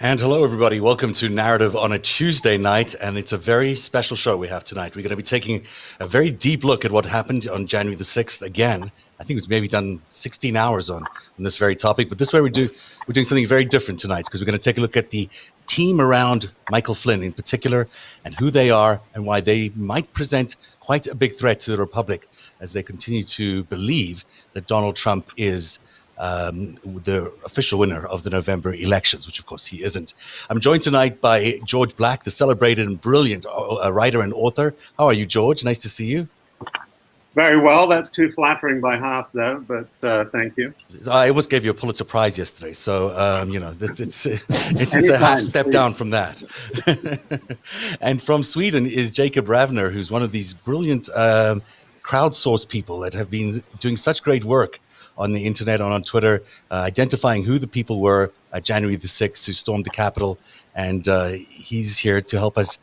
And hello, everybody. Welcome to Narrative on a Tuesday night. And it's a very special show we have tonight. We're going to be taking a very deep look at what happened on January the 6th again. I think we've maybe done 16 hours on this very topic. But this way we're doing something very different tonight, because we're going to take a look at the team around Michael Flynn in particular, and who they are and why they might present quite a big threat to the Republic as they continue to believe that Donald Trump is the official winner of the November elections, which of course he isn't. I'm joined tonight by George Black, the celebrated and brilliant writer and author. How are you, George? Nice to see you. Very well. That's too flattering by half, though, but thank you. I almost gave you a Pulitzer Prize yesterday, so it's a half step down from that. And from Sweden is Jakob Ravner, who's one of these brilliant crowdsourced people that have been doing such great work on the internet and on Twitter, identifying who the people were January the 6th who stormed the Capitol. And he's here to help us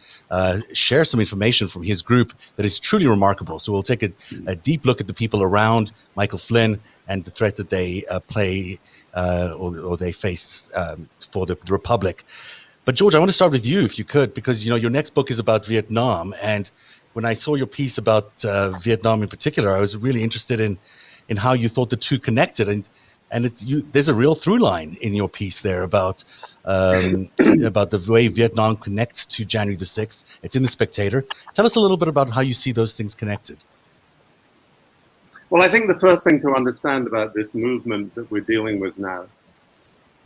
share some information from his group that is truly remarkable. So we'll take a deep look at the people around Michael Flynn and the threat that they play or they face for the Republic. But George, I want to start with you, if you could, because your next book is about Vietnam. And when I saw your piece about Vietnam in particular, I was really interested in how you thought the two connected, and there's a real through line in your piece there about the way Vietnam connects to January the 6th. It's in The Spectator. Tell us a little bit about how you see those things connected. Well, I think the first thing to understand about this movement that we're dealing with now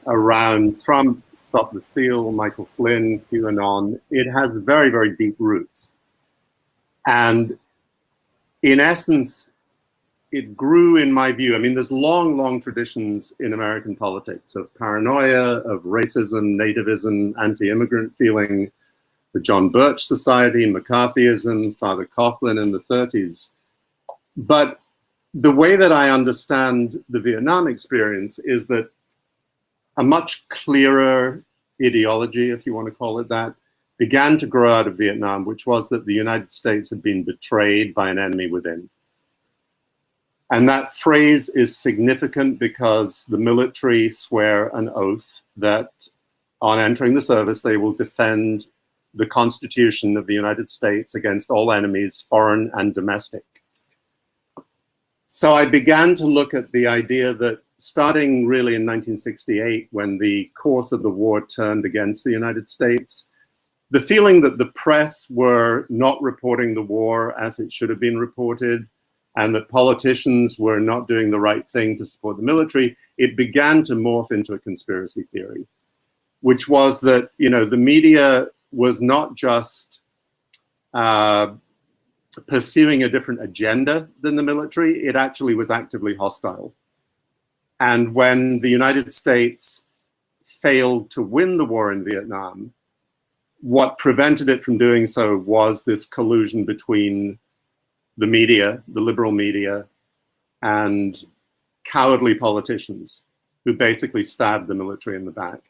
around Trump, Stop the Steal, Michael Flynn, QAnon, it has very, very deep roots. And in essence, it grew, in my view. I mean, there's long traditions in American politics of paranoia, of racism, nativism, anti-immigrant feeling, the John Birch Society, McCarthyism, Father Coughlin in the 30s. But the way that I understand the Vietnam experience is that a much clearer ideology, if you want to call it that, began to grow out of Vietnam, which was that the United States had been betrayed by an enemy within. And that phrase is significant because the military swear an oath that on entering the service, they will defend the Constitution of the United States against all enemies, foreign and domestic. So I began to look at the idea that starting really in 1968, when the course of the war turned against the United States, the feeling that the press were not reporting the war as it should have been reported, and that politicians were not doing the right thing to support the military, it began to morph into a conspiracy theory, which was that, the media was not just pursuing a different agenda than the military, it actually was actively hostile. And when the United States failed to win the war in Vietnam, what prevented it from doing so was this collusion between the media, the liberal media, and cowardly politicians who basically stabbed the military in the back.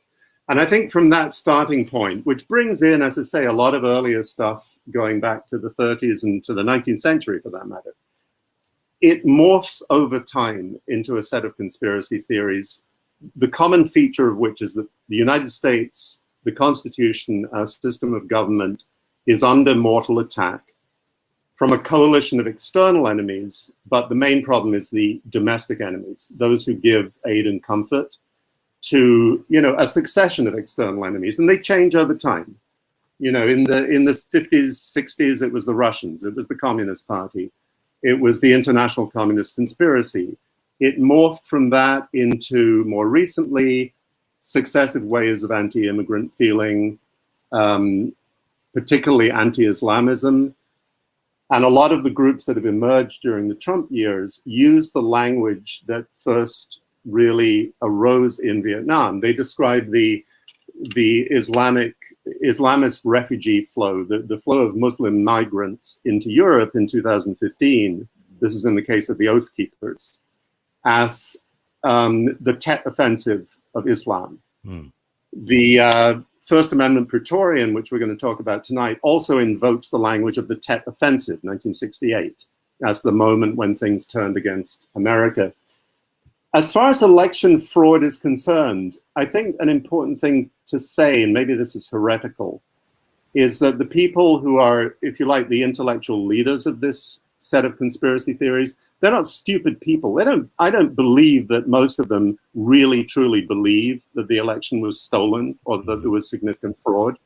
And I think from that starting point, which brings in, as I say, a lot of earlier stuff going back to the 30s and to the 19th century for that matter, it morphs over time into a set of conspiracy theories, the common feature of which is that the United States, the Constitution, our system of government, is under mortal attack from a coalition of external enemies, but the main problem is the domestic enemies, those who give aid and comfort to, a succession of external enemies, and they change over time. In the 50s, 60s, it was the Russians, it was the Communist Party, it was the International Communist Conspiracy. It morphed from that into, more recently, successive waves of anti-immigrant feeling, particularly anti-Islamism. And a lot of the groups that have emerged during the Trump years use the language that first really arose in Vietnam. They describe the Islamist refugee flow, the flow of Muslim migrants into Europe in 2015. This is in the case of the Oath Keepers, as the Tet Offensive of Islam. The First Amendment Praetorian, which we're going to talk about tonight, also invokes the language of the Tet Offensive, 1968, as the moment when things turned against America. As far as election fraud is concerned, I think an important thing to say, and maybe this is heretical, is that the people who are, if you like, the intellectual leaders of this set of conspiracy theories, they're not stupid people. I don't believe that most of them really truly believe that the election was stolen or that there was significant fraud.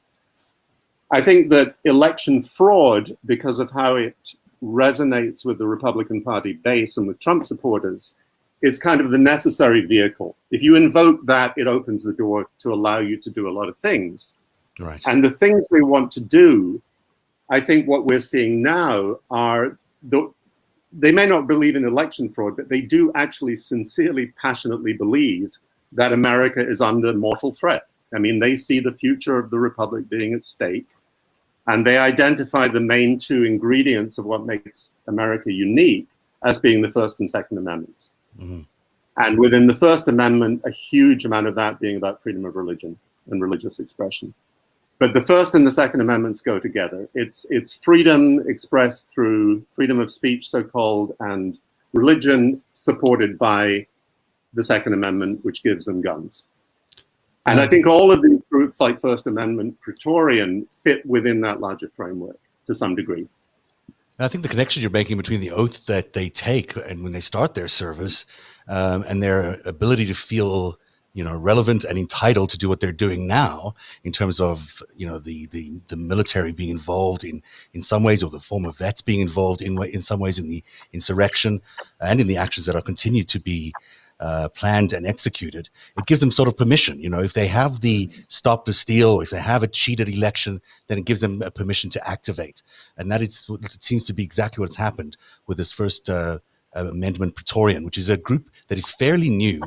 I think that election fraud, because of how it resonates with the Republican Party base and with Trump supporters, is kind of the necessary vehicle. If you invoke that, it opens the door to allow you to do a lot of things. Right. And the things they want to do, I think what we're seeing now are, they may not believe in election fraud, but they do actually sincerely, passionately believe that America is under mortal threat. I mean, they see the future of the Republic being at stake, and they identify the main two ingredients of what makes America unique as being the First and Second Amendments. Mm-hmm. And within the First Amendment, a huge amount of that being about freedom of religion and religious expression. But the First and the Second Amendments go together. It's freedom expressed through freedom of speech, so-called, and religion supported by the Second Amendment, which gives them guns. And I think all of these groups, like First Amendment, Praetorian, fit within that larger framework to some degree. I think the connection you're making between the oath that they take and when they start their service and their ability to feel, relevant and entitled to do what they're doing now, in terms of, the military being involved in some ways, or the former vets being involved in some ways in the insurrection and in the actions that are continued to be planned and executed. It gives them sort of permission. If they have the stop the steal, if they have a cheated election, then it gives them a permission to activate. And that is, it seems to be exactly what's happened with this First Amendment Praetorian, which is a group that is fairly new.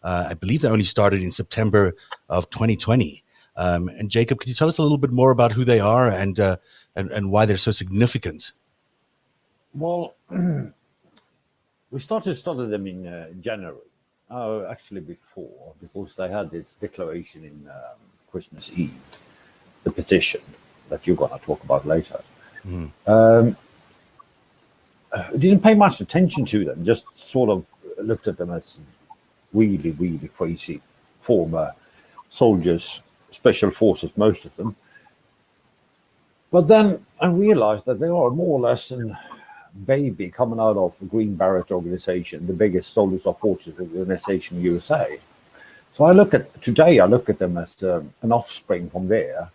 I believe they only started in September of 2020. And Jacob, could you tell us a little bit more about who they are and why they're so significant? Well, we started them in January. Actually before, because they had this declaration in Christmas Eve, the petition that you're going to talk about later. Mm. Didn't pay much attention to them, just sort of looked at them as really, really crazy former soldiers, special forces, most of them. But then I realized that they are more or less an baby coming out of a Green Beret organization, the biggest soldiers of forces organization in the USA. So I look at them as an offspring from there,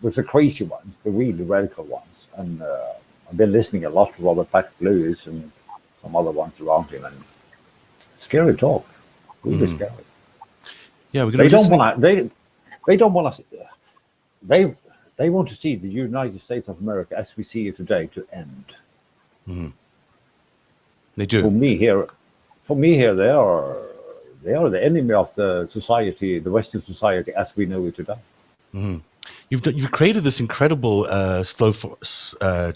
with the crazy ones, the really radical ones. And I've been listening a lot to Robert Patrick Lewis and some other ones around him, and scary talk, really scary. Yeah, they don't want us. They want to see the United States of America as we see it today to end. Mm-hmm. They do. For me here, they are the enemy of the society, the Western society as we know it today. Mm-hmm. You've created this incredible flow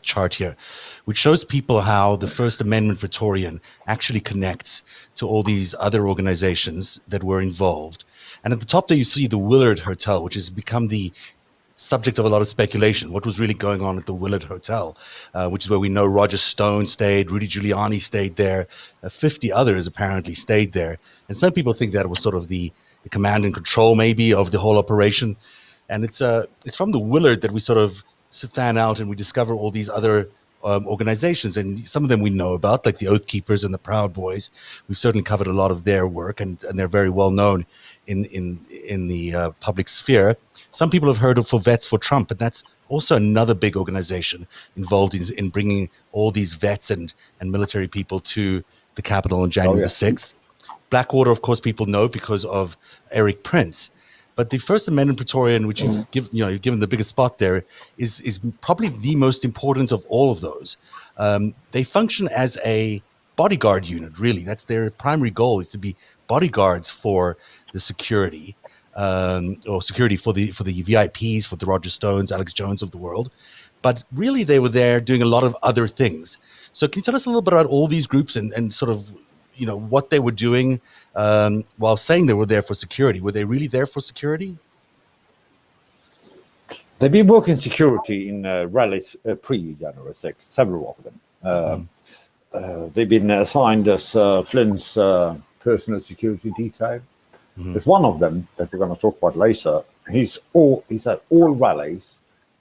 chart here, which shows people how the First Amendment Praetorian actually connects to all these other organizations that were involved. And at the top there, you see the Willard Hotel, which has become the subject of a lot of speculation. What was really going on at the Willard Hotel, which is where we know Roger Stone stayed, Rudy Giuliani stayed there, 50 others apparently stayed there. And some people think that it was sort of the command and control maybe of the whole operation. And it's from the Willard that we sort of fan out and we discover all these other organizations. And some of them we know about, like the Oath Keepers and the Proud Boys. We've certainly covered a lot of their work, and they're very well known in the public sphere. Some people have heard of for Vets for Trump, but that's also another big organization involved in bringing all these vets and military people to the Capitol on January the 6th. Blackwater, of course, people know because of Eric Prince. But the First Amendment Praetorian, which you've given the biggest spot there, is probably the most important of all of those. They function as a bodyguard unit, really. That's their primary goal, is to be bodyguards for the security. Or security for the VIPs, for the Roger Stones, Alex Jones of the world. But really they were there doing a lot of other things. So can you tell us a little bit about all these groups and sort of, what they were doing while saying they were there for security? Were they really there for security? They've been working security in rallies pre-January 6th, several of them. They've been assigned as Flynn's personal security detail. Mm-hmm. There's one of them that we're going to talk about later. he's at all rallies.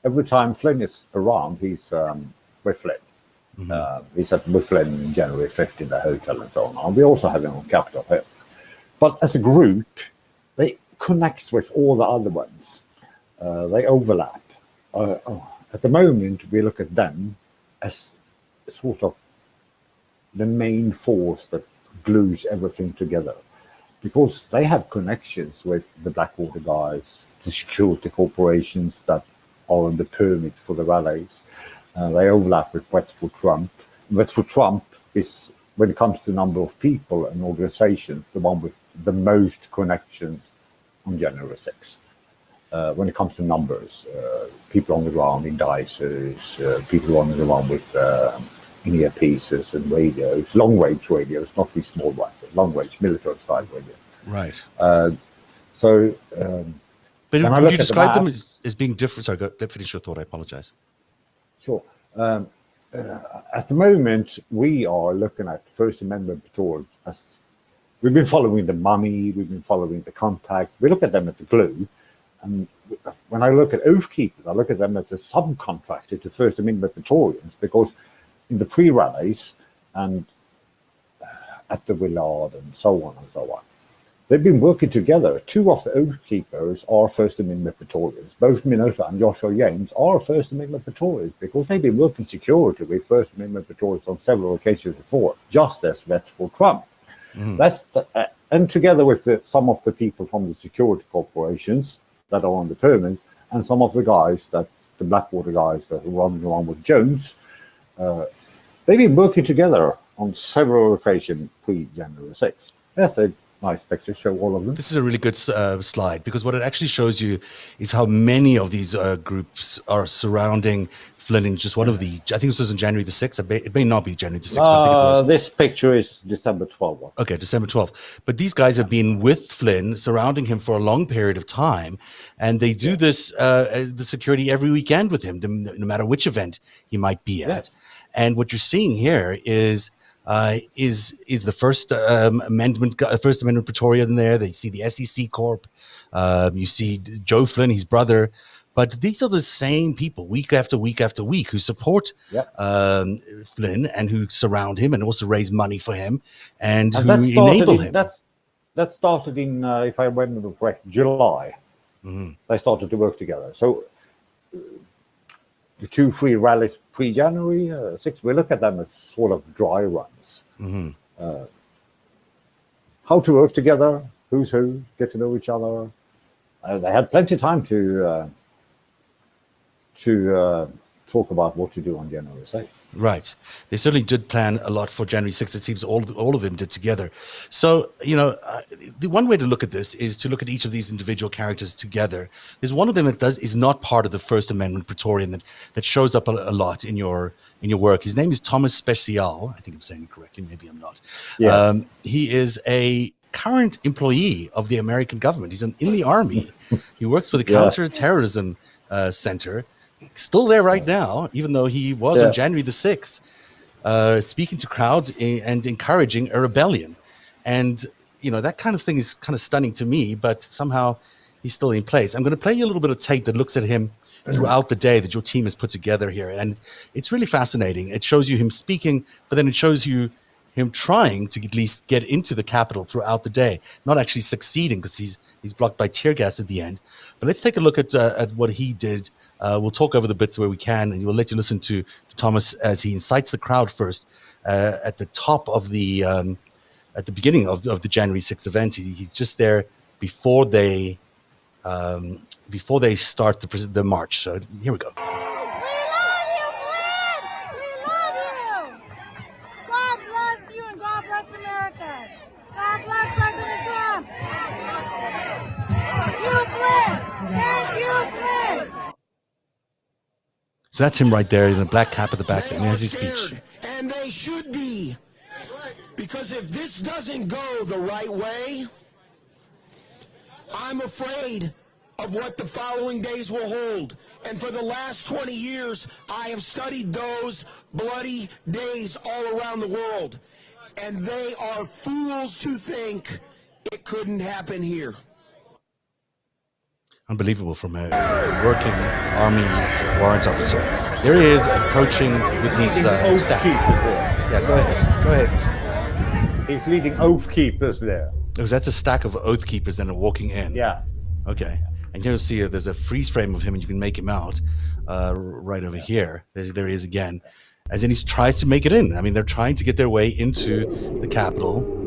Every time Flynn is around, he's with Flynn. He's with Flynn January 5th in the hotel and so on. And we also have him on Capitol Hill. But as a group, they connect with all the other ones. They overlap. At the moment, we look at them as sort of the main force that glues everything together, because they have connections with the Blackwater guys, the security corporations that are on the permits for the rallies. They overlap with Wet for Trump. Wet for Trump is, when it comes to number of people and organizations, the one with the most connections on January 6th. When it comes to numbers, people on the ground in dices, people on the ground with earpieces and radios, long-range radios, not these small ones, long-range military-style radio. Right. But would you describe them as being different? Sorry, finish your thought. I apologize. Sure. At the moment, we are looking at First Amendment patrol as we've been following the money, we've been following the contact. We look at them as the glue. And when I look at Oath Keepers, I look at them as a subcontractor to First Amendment Praetorians, because in the pre-rallies and at the Willard and so on, they've been working together. Two of the Oath Keepers are First Amendment Praetorians. Both Minota and Joshua James are First Amendment Praetorians, because they've been working security with First Amendment Praetorians on several occasions before, just as vets for Trump. That's and together with some of the people from the security corporations that are on the permits, and some of the guys, the Blackwater guys that are running around with Jones, they've been working together on several occasions pre-January 6th. That's a nice picture, show all of them. This is a really good slide, because what it actually shows you is how many of these groups are surrounding Flynn in just one of the, I think this was in January the 6th. It may not be January the 6th, but I think it was. This picture is December 12th. Okay, December 12th. But these guys have been with Flynn, surrounding him for a long period of time, and they do this, the security every weekend with him, no matter which event he might be at. And what you're seeing here is the First Amendment Praetorian there. They see the SEC Corp. You see Joe Flynn, his brother. But these are the same people week after week after week who support Flynn and who surround him and also raise money for him and who enable him. That started in, if I remember correct, July. They started to work together. So the 2-3 rallies pre-January 6th, we look at them as sort of dry runs. How to work together, who's who, get to know each other. They had plenty of time to talk about what to do on January 6th. Right. They certainly did plan a lot for January 6th. It seems all of them did together. So, the one way to look at this is to look at each of these individual characters together. There's one of them that is not part of the First Amendment Praetorian that shows up a lot in your work. His name is Thomas Special. I think I'm saying it correctly. Maybe I'm not. Yeah. He is a current employee of the American government. He's in the army. He works for the Counterterrorism Center. Still there right now, even though he was on January the 6th, speaking to crowds and encouraging a rebellion. And, that kind of thing is kind of stunning to me, but somehow he's still in place. I'm going to play you a little bit of tape that looks at him throughout the day that your team has put together here. And it's really fascinating. It shows you him speaking, but then it shows you him trying to at least get into the Capitol throughout the day, not actually succeeding because he's blocked by tear gas at the end. But let's take a look at what he did. We'll talk over the bits where we can, and we'll let you listen to Thomas as he incites the crowd first at the top of the at the beginning of the January 6th event. He's just there before they start the march. So here we go. We love you, Flynn! We love you! God bless you and God bless America. God bless President Trump. You, Flynn! Thank you, Flynn! So that's him right there in the black cap at the back. And there's his speech. And they should be. Because if this doesn't go the right way, I'm afraid of what the following days will hold. And for the last 20 years, I have studied those bloody days all around the world. And they are fools to think it couldn't happen here. Unbelievable from a working army warrant officer. There he is approaching with his staff. Yeah, go ahead. He's leading oath keepers there. Oh, that's a stack of oath keepers then walking in. Yeah. Okay. And here you'll see there's a freeze frame of him, and you can make him out right over here. There he is again. As in he tries to make it in. I mean, they're trying to get their way into the Capitol.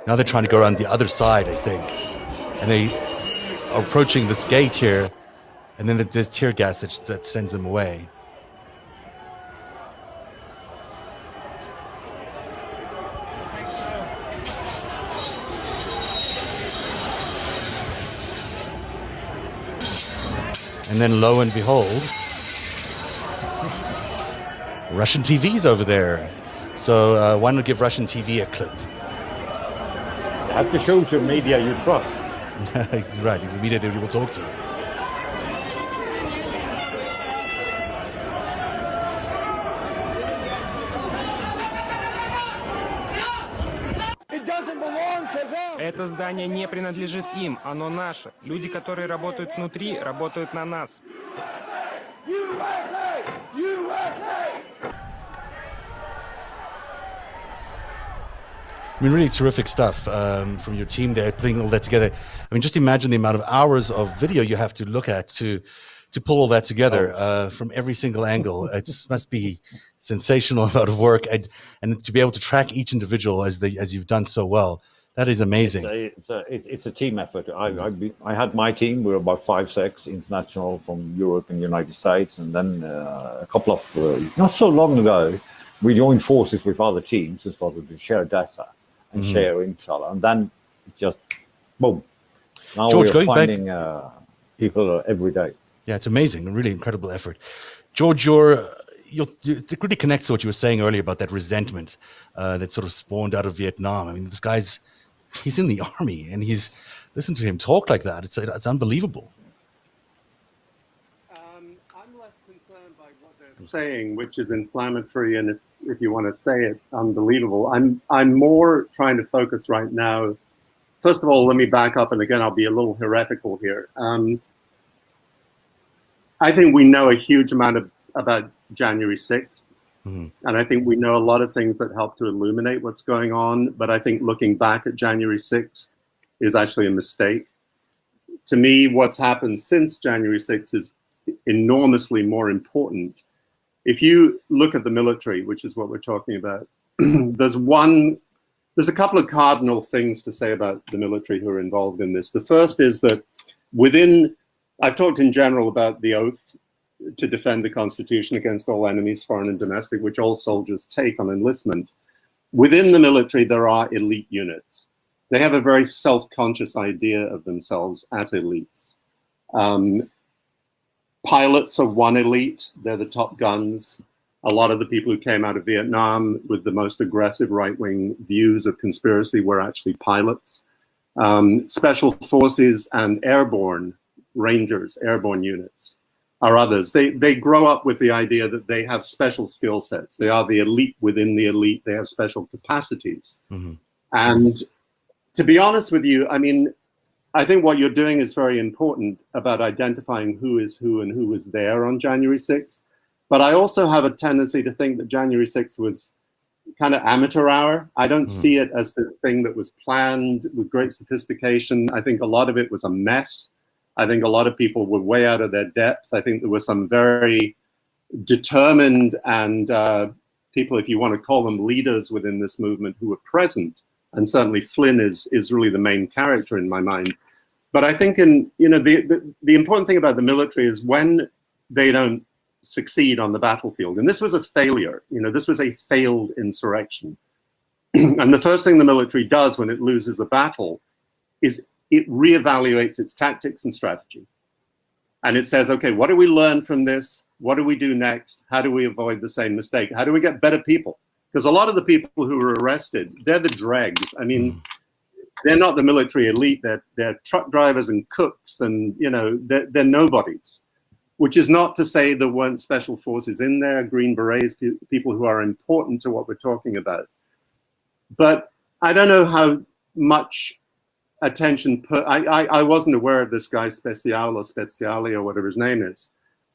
Now they're trying to go around the other side, I think. And they are approaching this gate here, and then there's tear gas that sends them away. And then lo and behold, Russian TV's over there. So why not give Russian TV a clip? You have to show some media you trust. Right, it's the media that we will talk to. It doesn't belong to them. Это здание не принадлежит им, оно наше. Люди, которые работают внутри, работают на нас. USA! USA! I mean, really terrific stuff from your team there, putting all that together. I mean, just imagine the amount of hours of video you have to look at to pull all that together from every single angle. It must be sensational amount of work, and to be able to track each individual as you've done so well. That is amazing. It's a team effort. I had my team. We were about 5-6 international from Europe and the United States, and then a couple of not so long ago, we joined forces with other teams and started to share data and share intel, and then it just boom. Now George, we're finding people every day. Yeah, it's amazing, a really incredible effort. George, it really connects to what you were saying earlier about that resentment that sort of spawned out of Vietnam. I mean, this guy's he's in the army, and listen to him talk like that. It's unbelievable. I'm less concerned by what they're saying, which is inflammatory, and if you want to say it, unbelievable. I'm more trying to focus right now. First of all, let me back up, and again, I'll be a little heretical here. I think we know a huge amount about January 6th. And I think we know a lot of things that help to illuminate what's going on. But I think looking back at January 6th is actually a mistake. To me, what's happened since January 6th is enormously more important. If you look at the military, which is what we're talking about, there's a couple of cardinal things to say about the military who are involved in this. The first is that I've talked in general about the oath to defend the Constitution against all enemies, foreign and domestic, which all soldiers take on enlistment. Within the military, there are elite units. They have a very self-conscious idea of themselves as elites. Pilots are one elite. They're the top guns. A lot of the people who came out of Vietnam with the most aggressive right-wing views of conspiracy were actually pilots. Special forces and airborne rangers, airborne units, are others. They grow up with the idea that they have special skill sets. They are the elite within the elite. They have special capacities. And to be honest with you, I mean, I think what you're doing is very important about identifying who is who and who was there on January 6th. But I also have a tendency to think that January 6th was kind of amateur hour. I don't see it as this thing that was planned with great sophistication. I think a lot of it was a mess. I think a lot of people were way out of their depth. I think there were some very determined and people, if you want to call them leaders within this movement, who were present. And certainly Flynn is really the main character in my mind. But I think the important thing about the military is when they don't succeed on the battlefield, and this was a failure, this was a failed insurrection. And the first thing the military does when it loses a battle is it reevaluates its tactics and strategy. And it says, okay, what do we learn from this? What do we do next? How do we avoid the same mistake? How do we get better people? Because a lot of the people who were arrested, they're the dregs. I mean, they're not the military elite. They're truck drivers and cooks, and they're nobodies. Which is not to say there weren't special forces in there, Green Berets, people who are important to what we're talking about. But I don't know how much attention I wasn't aware of this guy Speciale or Speziale or whatever his name is.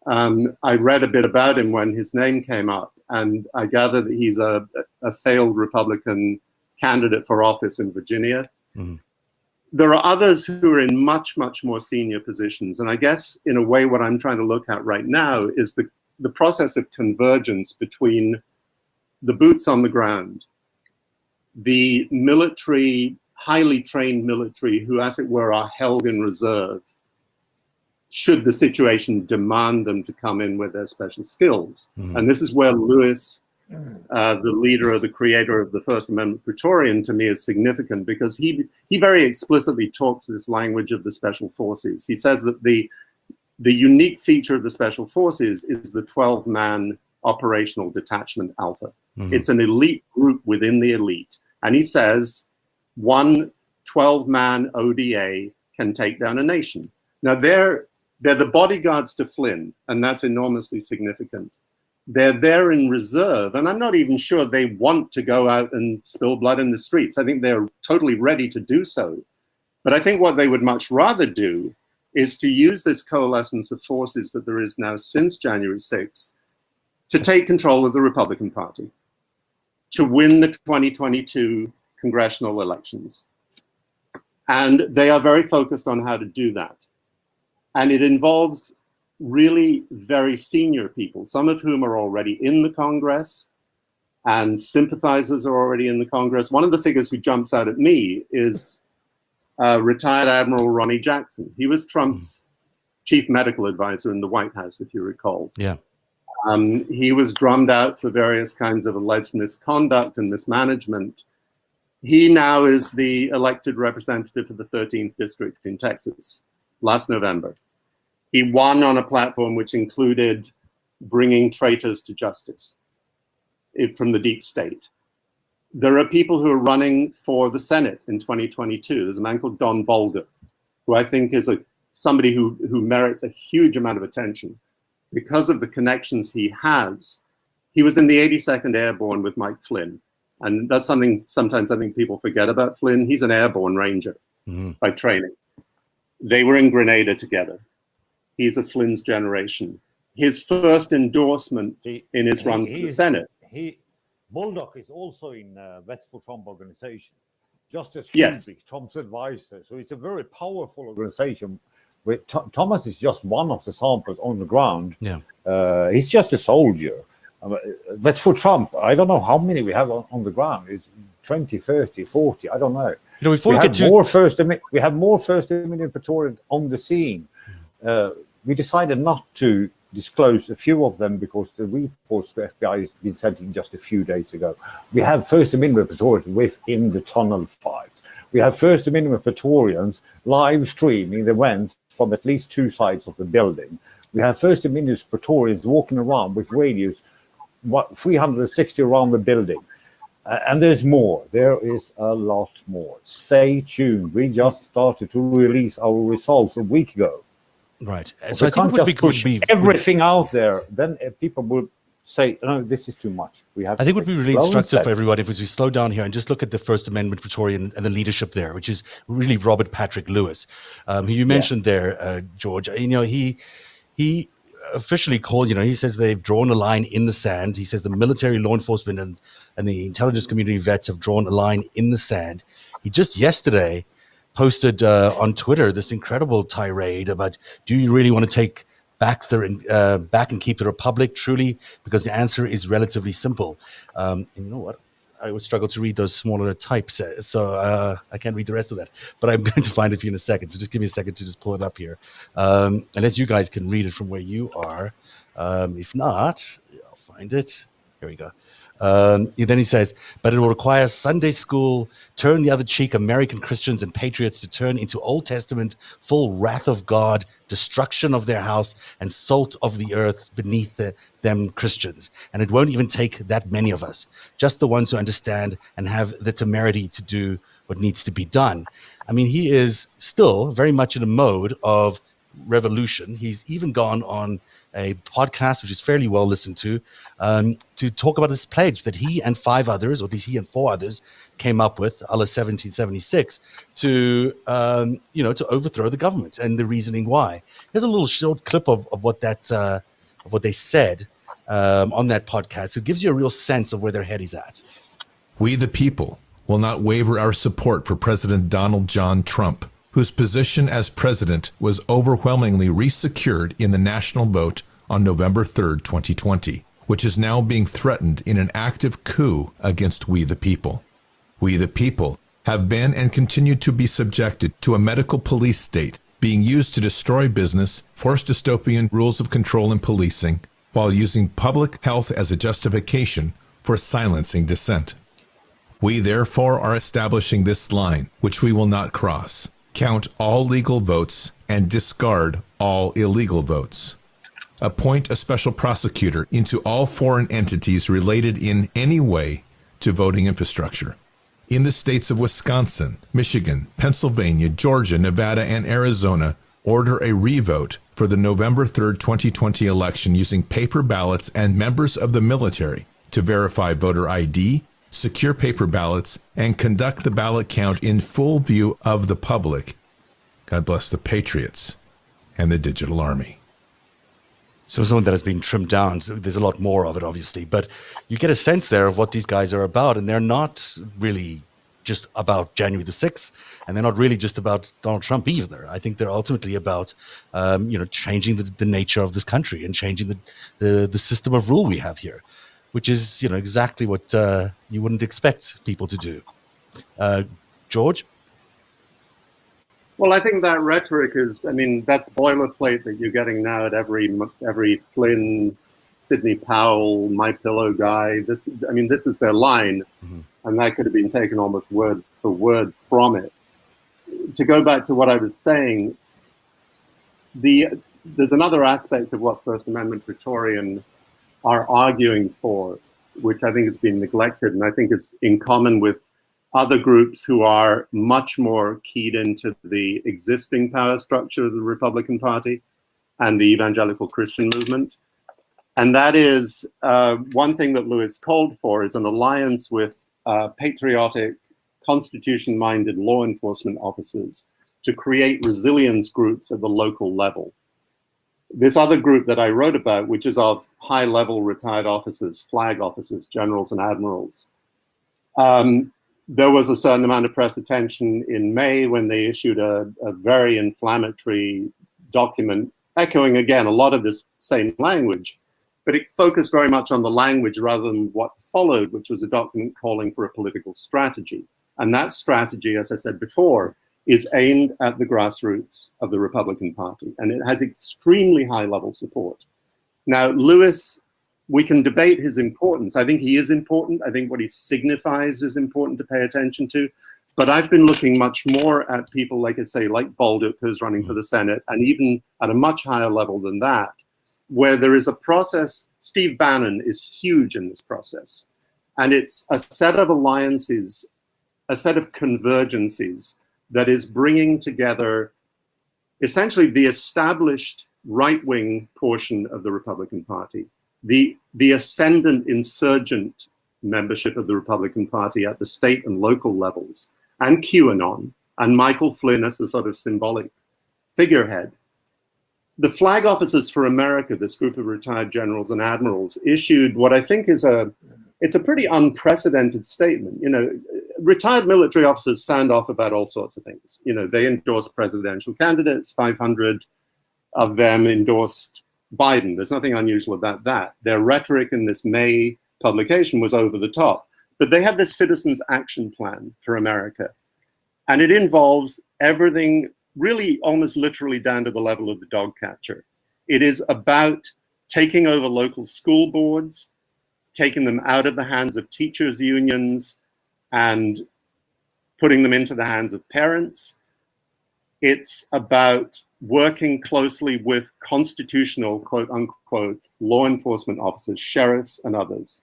I read a bit about him when his name came up, and I gather that he's a failed Republican candidate for office in Virginia. Mm-hmm. There are others who are in much, much more senior positions. And I guess, in a way, what I'm trying to look at right now is the process of convergence between the boots on the ground, the military, highly trained military who, as it were, are held in reserve, should the situation demand them to come in with their special skills. Mm-hmm. And this is where Lewis, the leader or the creator of the First Amendment Praetorian, to me is significant, because he very explicitly talks this language of the special forces. He says that the unique feature of the special forces is the 12-man operational detachment Alpha. Mm-hmm. It's an elite group within the elite. And he says one 12-man ODA can take down a nation. Now they're the bodyguards to Flynn, and that's enormously significant. They're there in reserve, and I'm not even sure they want to go out and spill blood in the streets. I think they're totally ready to do so. But I think what they would much rather do is to use this coalescence of forces that there is now since January 6th to take control of the Republican Party, to win the 2022 congressional elections. And they are very focused on how to do that. And it involves really very senior people, some of whom are already in the Congress, and sympathizers are already in the Congress. One of the figures who jumps out at me is retired Admiral Ronnie Jackson. He was Trump's chief medical advisor in the White House, if you recall. Yeah. He was drummed out for various kinds of alleged misconduct and mismanagement. He now is the elected representative for the 13th district in Texas last November. He won on a platform which included bringing traitors to justice from the deep state. There are people who are running for the Senate in 2022. There's a man called Don Bolger, who I think is somebody who merits a huge amount of attention because of the connections he has. He was in the 82nd Airborne with Mike Flynn. And that's something sometimes I think people forget about Flynn. He's an airborne ranger by training. They were in Grenada together. He's of Flynn's generation. His first endorsement in his run for the Senate. Bolduc is also in West for Trump organization, just as Yes. Trump's advisor. So it's a very powerful organization. Where Thomas is just one of the samples on the ground. Yeah, he's just a soldier. West for Trump, I don't know how many we have on the ground. It's 20, 30, 40, I don't know. Before we have more First Amendment Praetorian on the scene. We decided not to disclose a few of them because the reports to FBI has been sent in just a few days ago. We have First Amendment Praetorians within the tunnel fight. We have First Amendment Praetorians live streaming the events from at least two sides of the building. We have First Amendment Praetorians walking around with radios 360 around the building. And there's more. There is a lot more. Stay tuned. We just started to release our results a week ago. Right. So I think it would be everything out there. Then people would say, no, this is too much. I think it would be really instructive for everybody if we slow down here and just look at the First Amendment Praetorian and the leadership there, which is really Robert Patrick Lewis, who you mentioned there, George. He officially called, he says they've drawn a line in the sand. He says the military, law enforcement, and the intelligence community vets have drawn a line in the sand. He just yesterday posted on Twitter this incredible tirade about, do you really want to take back and keep the republic truly? Because the answer is relatively simple. And you know what? I always struggle to read those smaller types, so I can't read the rest of that. But I'm going to find it for you in a second. So just give me a second to just pull it up here. Unless you guys can read it from where you are. If not, I'll find it. Here we go. Then he says, but it will require Sunday school, turn the other cheek, American Christians and patriots to turn into Old Testament, full wrath of God, destruction of their house, and salt of the earth beneath them Christians. And it won't even take that many of us, just the ones who understand and have the temerity to do what needs to be done. I mean, he is still very much in a mode of revolution. He's even gone on a podcast, which is fairly well listened to talk about this pledge that he and 5 others, or at least he and 4 others, came up with, a la 1776, to to overthrow the government, and the reasoning why. Here's a little short clip of what they said on that podcast. It gives you a real sense of where their head is at. We, the people, will not waver our support for President Donald John Trump, whose position as president was overwhelmingly resecured in the national vote on November 3rd, 2020, which is now being threatened in an active coup against we the people. We the people have been and continue to be subjected to a medical police state being used to destroy business, force dystopian rules of control and policing, while using public health as a justification for silencing dissent. We therefore are establishing this line, which we will not cross. Count all legal votes and discard all illegal votes. Appoint a special prosecutor into all foreign entities related in any way to voting infrastructure. In the states of Wisconsin, Michigan, Pennsylvania, Georgia, Nevada, and Arizona, order a revote for the November 3rd, 2020 election using paper ballots and members of the military to verify voter ID, secure paper ballots, and conduct the ballot count in full view of the public. God bless the patriots and the digital army. So someone that has been trimmed down. So there's a lot more of it, obviously, but you get a sense there of what these guys are about, and they're not really just about January the 6th, and they're not really just about Donald Trump either. I think they're ultimately about, changing the nature of this country and changing the system of rule we have here, which is, exactly what you wouldn't expect people to do. George? Well, I think that rhetoric is, that's boilerplate that you're getting now at every Flynn, Sidney Powell, My Pillow guy. This is their line, and that could have been taken almost word for word from it. To go back to what I was saying, there's another aspect of what First Amendment Praetorian are arguing for, which I think has been neglected, and I think it's in common with other groups who are much more keyed into the existing power structure of the Republican Party and the evangelical Christian movement. And that is one thing that Lewis called for is an alliance with patriotic, constitution-minded law enforcement officers to create resilience groups at the local level. This other group that I wrote about, which is of high-level retired officers, flag officers, generals and admirals, there was a certain amount of press attention in May when they issued a very inflammatory document, echoing again a lot of this same language, but it focused very much on the language rather than what followed, which was a document calling for a political strategy. And that strategy, as I said before, is aimed at the grassroots of the Republican Party, and it has extremely high-level support. Now, Lewis, we can debate his importance. I think he is important. I think what he signifies is important to pay attention to. But I've been looking much more at people, like I say, like Baldock, who's running for the Senate, and even at a much higher level than that, where there is a process. Steve Bannon is huge in this process. And it's a set of alliances, a set of convergences that is bringing together essentially the established right-wing portion of the Republican Party, the ascendant insurgent membership of the Republican Party at the state and local levels, and QAnon, and Michael Flynn as the sort of symbolic figurehead. The Flag Officers for America, this group of retired generals and admirals, issued what I think is it's a pretty unprecedented statement. Retired military officers sound off about all sorts of things. They endorse presidential candidates, 500 of them endorsed Biden. There's nothing unusual about that. Their rhetoric in this May publication was over the top. But they have this Citizens Action Plan for America. And it involves everything really almost literally down to the level of the dog catcher. It is about taking over local school boards, taking them out of the hands of teachers' unions and putting them into the hands of parents. It's about working closely with constitutional, quote unquote, law enforcement officers, sheriffs and others.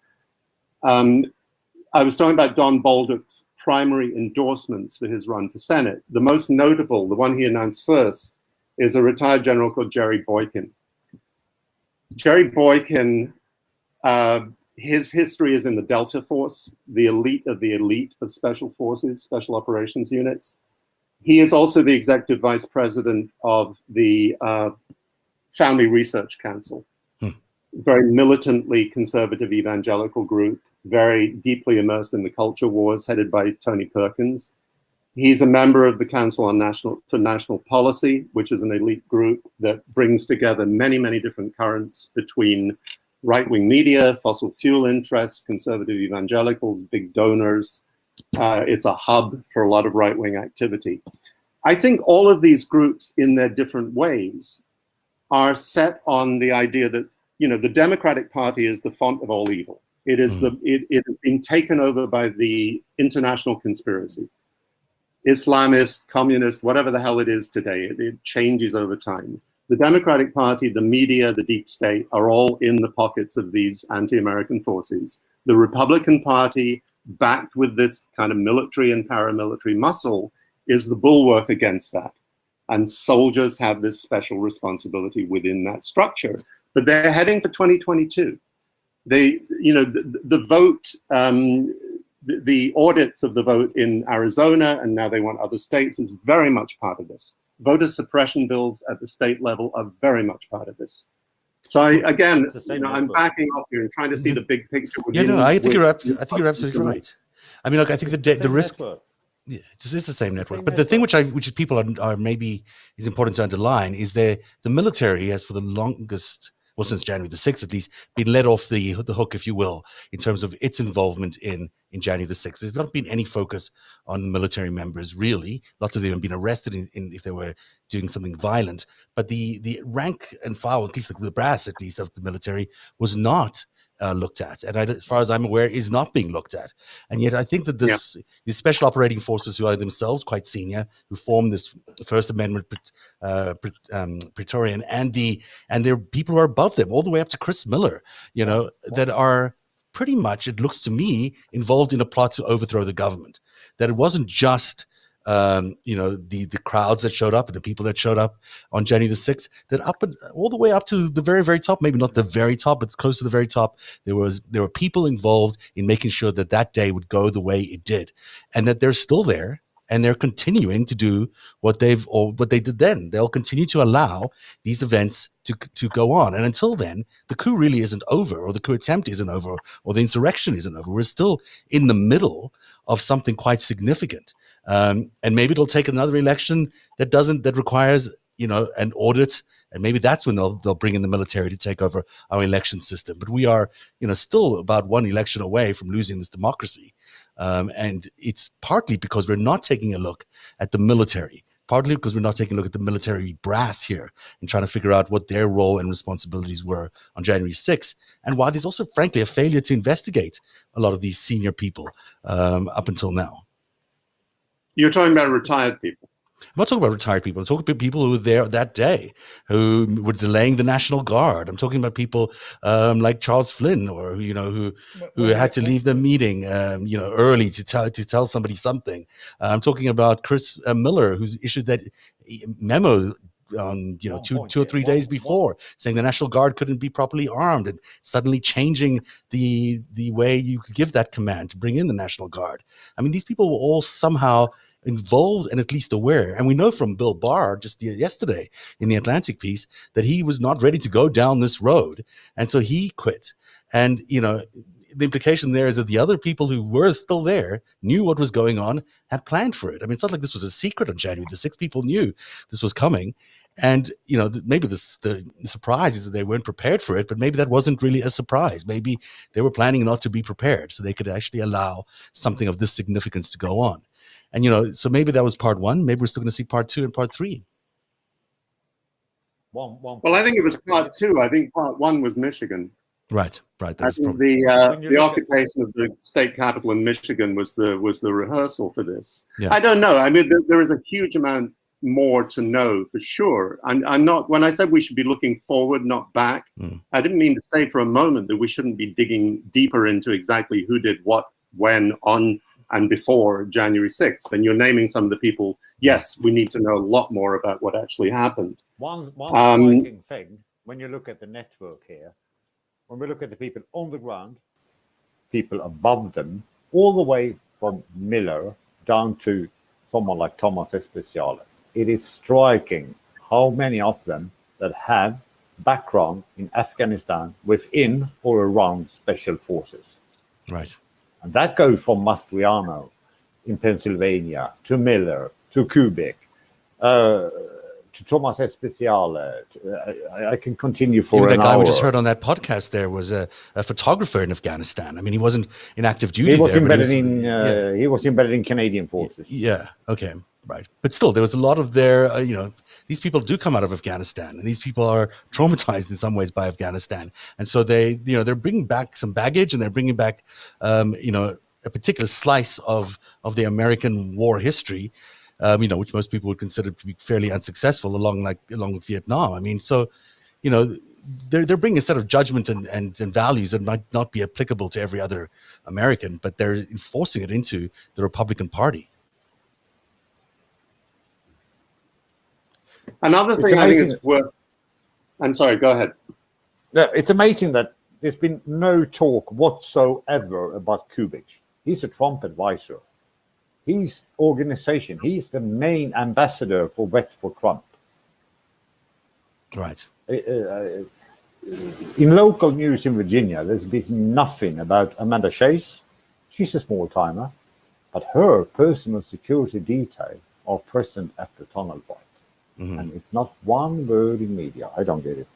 I was talking about Don Baldock's primary endorsements for his run for Senate. The most notable, the one he announced first, is a retired general called Jerry Boykin. Jerry Boykin, his history is in the Delta Force, the elite of special forces, special operations units. He is also the executive vice president of the Family Research Council, very militantly conservative evangelical group, very deeply immersed in the culture wars, headed by Tony Perkins. He's a member of the Council on National Policy, which is an elite group that brings together many, many different currents between right-wing media, fossil fuel interests, conservative evangelicals, big donors. It's a hub for a lot of right-wing activity. I think all of these groups, in their different ways, are set on the idea that, you know, the Democratic Party is the font of all evil. It is it has been taken over by the international conspiracy. Islamist, communist, whatever the hell it is today, it changes over time. The Democratic Party, the media, the deep state are all in the pockets of these anti-American forces. The Republican Party, backed with this kind of military and paramilitary muscle, is the bulwark against that. And soldiers have this special responsibility within that structure. But they're heading for 2022. They, you know, the vote, the audits of the vote in Arizona, and now they want other states, is very much part of this. Voter suppression bills at the state level are very much part of this. So I'm backing off here and trying to see the big picture. I think you're absolutely right. I mean, look, I think the risk. Yeah, this is the same network. But the thing which people are maybe is important to underline is the military has for the longest, well, since January the 6th at least, been let off the hook, if you will, in terms of its involvement in January the 6th. There's not been any focus on military members, really. Lots of them have been arrested if they were doing something violent. But the rank and file, at least the brass, at least, of the military was not looked at, and as far as I'm aware, is not being looked at. And yet, I think that these special operating forces, who are themselves quite senior, who formed this First Amendment Praetorian, and there are people who are above them, all the way up to Chris Miller, you know, that are pretty much, it looks to me, involved in a plot to overthrow the government. That it wasn't just the crowds that showed up and the people that showed up on January the 6th, that all the way up to the very, very top, maybe not the very top, but close to the very top, there were people involved in making sure that day would go the way it did, and that they're still there, and they're continuing to do what they did then. They'll continue to allow these events to go on, and until then, the coup really isn't over, or the coup attempt isn't over, or the insurrection isn't over. We're still in the middle of something quite significant. And maybe it'll take another election that requires, you know, an audit, and maybe that's when they'll bring in the military to take over our election system. But we are, you know, still about one election away from losing this democracy, and it's partly because we're not taking a look at the military, partly because we're not taking a look at the military brass here and trying to figure out what their role and responsibilities were on January 6th, and why there's also, frankly, a failure to investigate a lot of these senior people up until now. You're talking about retired people. I'm not talking about retired people. I'm talking about people who were there that day, who were delaying the National Guard. I'm talking about people like Charles Flynn, or who had to leave the meeting early to tell somebody something. I'm talking about Chris Miller, who's issued that memo on 2 or 3 days before, saying the National Guard couldn't be properly armed, and suddenly changing the way you could give that command to bring in the National Guard. I mean, these people were all somehow involved and at least aware. And we know from Bill Barr just yesterday in the Atlantic piece that he was not ready to go down this road, and so he quit. And the implication there is that the other people who were still there knew what was going on, had planned for it. I mean, it's not like this was a secret on January the 6th. People knew this was coming. And, maybe the surprise is that they weren't prepared for it, but maybe that wasn't really a surprise. Maybe they were planning not to be prepared, so they could actually allow something of this significance to go on. And, so maybe that was part one. Maybe we're still going to see part two and part three. Well, I think it was part two. I think part one was Michigan. Right. I think the occupation of the state capital in Michigan was the rehearsal for this. Yeah. I don't know. I mean, there is a huge amount more to know for sure. I'm not, when I said we should be looking forward, not back, I didn't mean to say for a moment that we shouldn't be digging deeper into exactly who did what, when, on and before January 6th. And you're naming some of the people. Yes, we need to know a lot more about what actually happened. One striking thing, when you look at the network here, when we look at the people on the ground, people above them, all the way from Miller down to someone like Thomas Especiale, it is striking how many of them that have background in Afghanistan within or around special forces. Right. And that goes from Mastriano in Pennsylvania to Miller to Kubik to Thomas Especiale. I can continue for Even an that guy hour. we just heard on that podcast there was a photographer in Afghanistan. I mean, he wasn't in active duty. He was there, embedded he was embedded in Canadian forces. Yeah. Okay. Right. But still, there was a lot of their, these people do come out of Afghanistan, and these people are traumatized in some ways by Afghanistan. And so they're bringing back some baggage, and they're bringing back, a particular slice of the American war history, which most people would consider to be fairly unsuccessful along with Vietnam. I mean, so, they're bringing a set of judgment and values that might not be applicable to every other American, but they're enforcing it into the Republican Party. Another thing I think is worth... I'm sorry, go ahead. It's amazing that there's been no talk whatsoever about Kubik. He's a Trump advisor. He's organization. He's the main ambassador for Vets for Trump. Right. In local news in Virginia, there's been nothing about Amanda Chase. She's a small timer, but her personal security detail are present at the tunnel point. Mm-hmm. And it's not one word in media. I don't get it.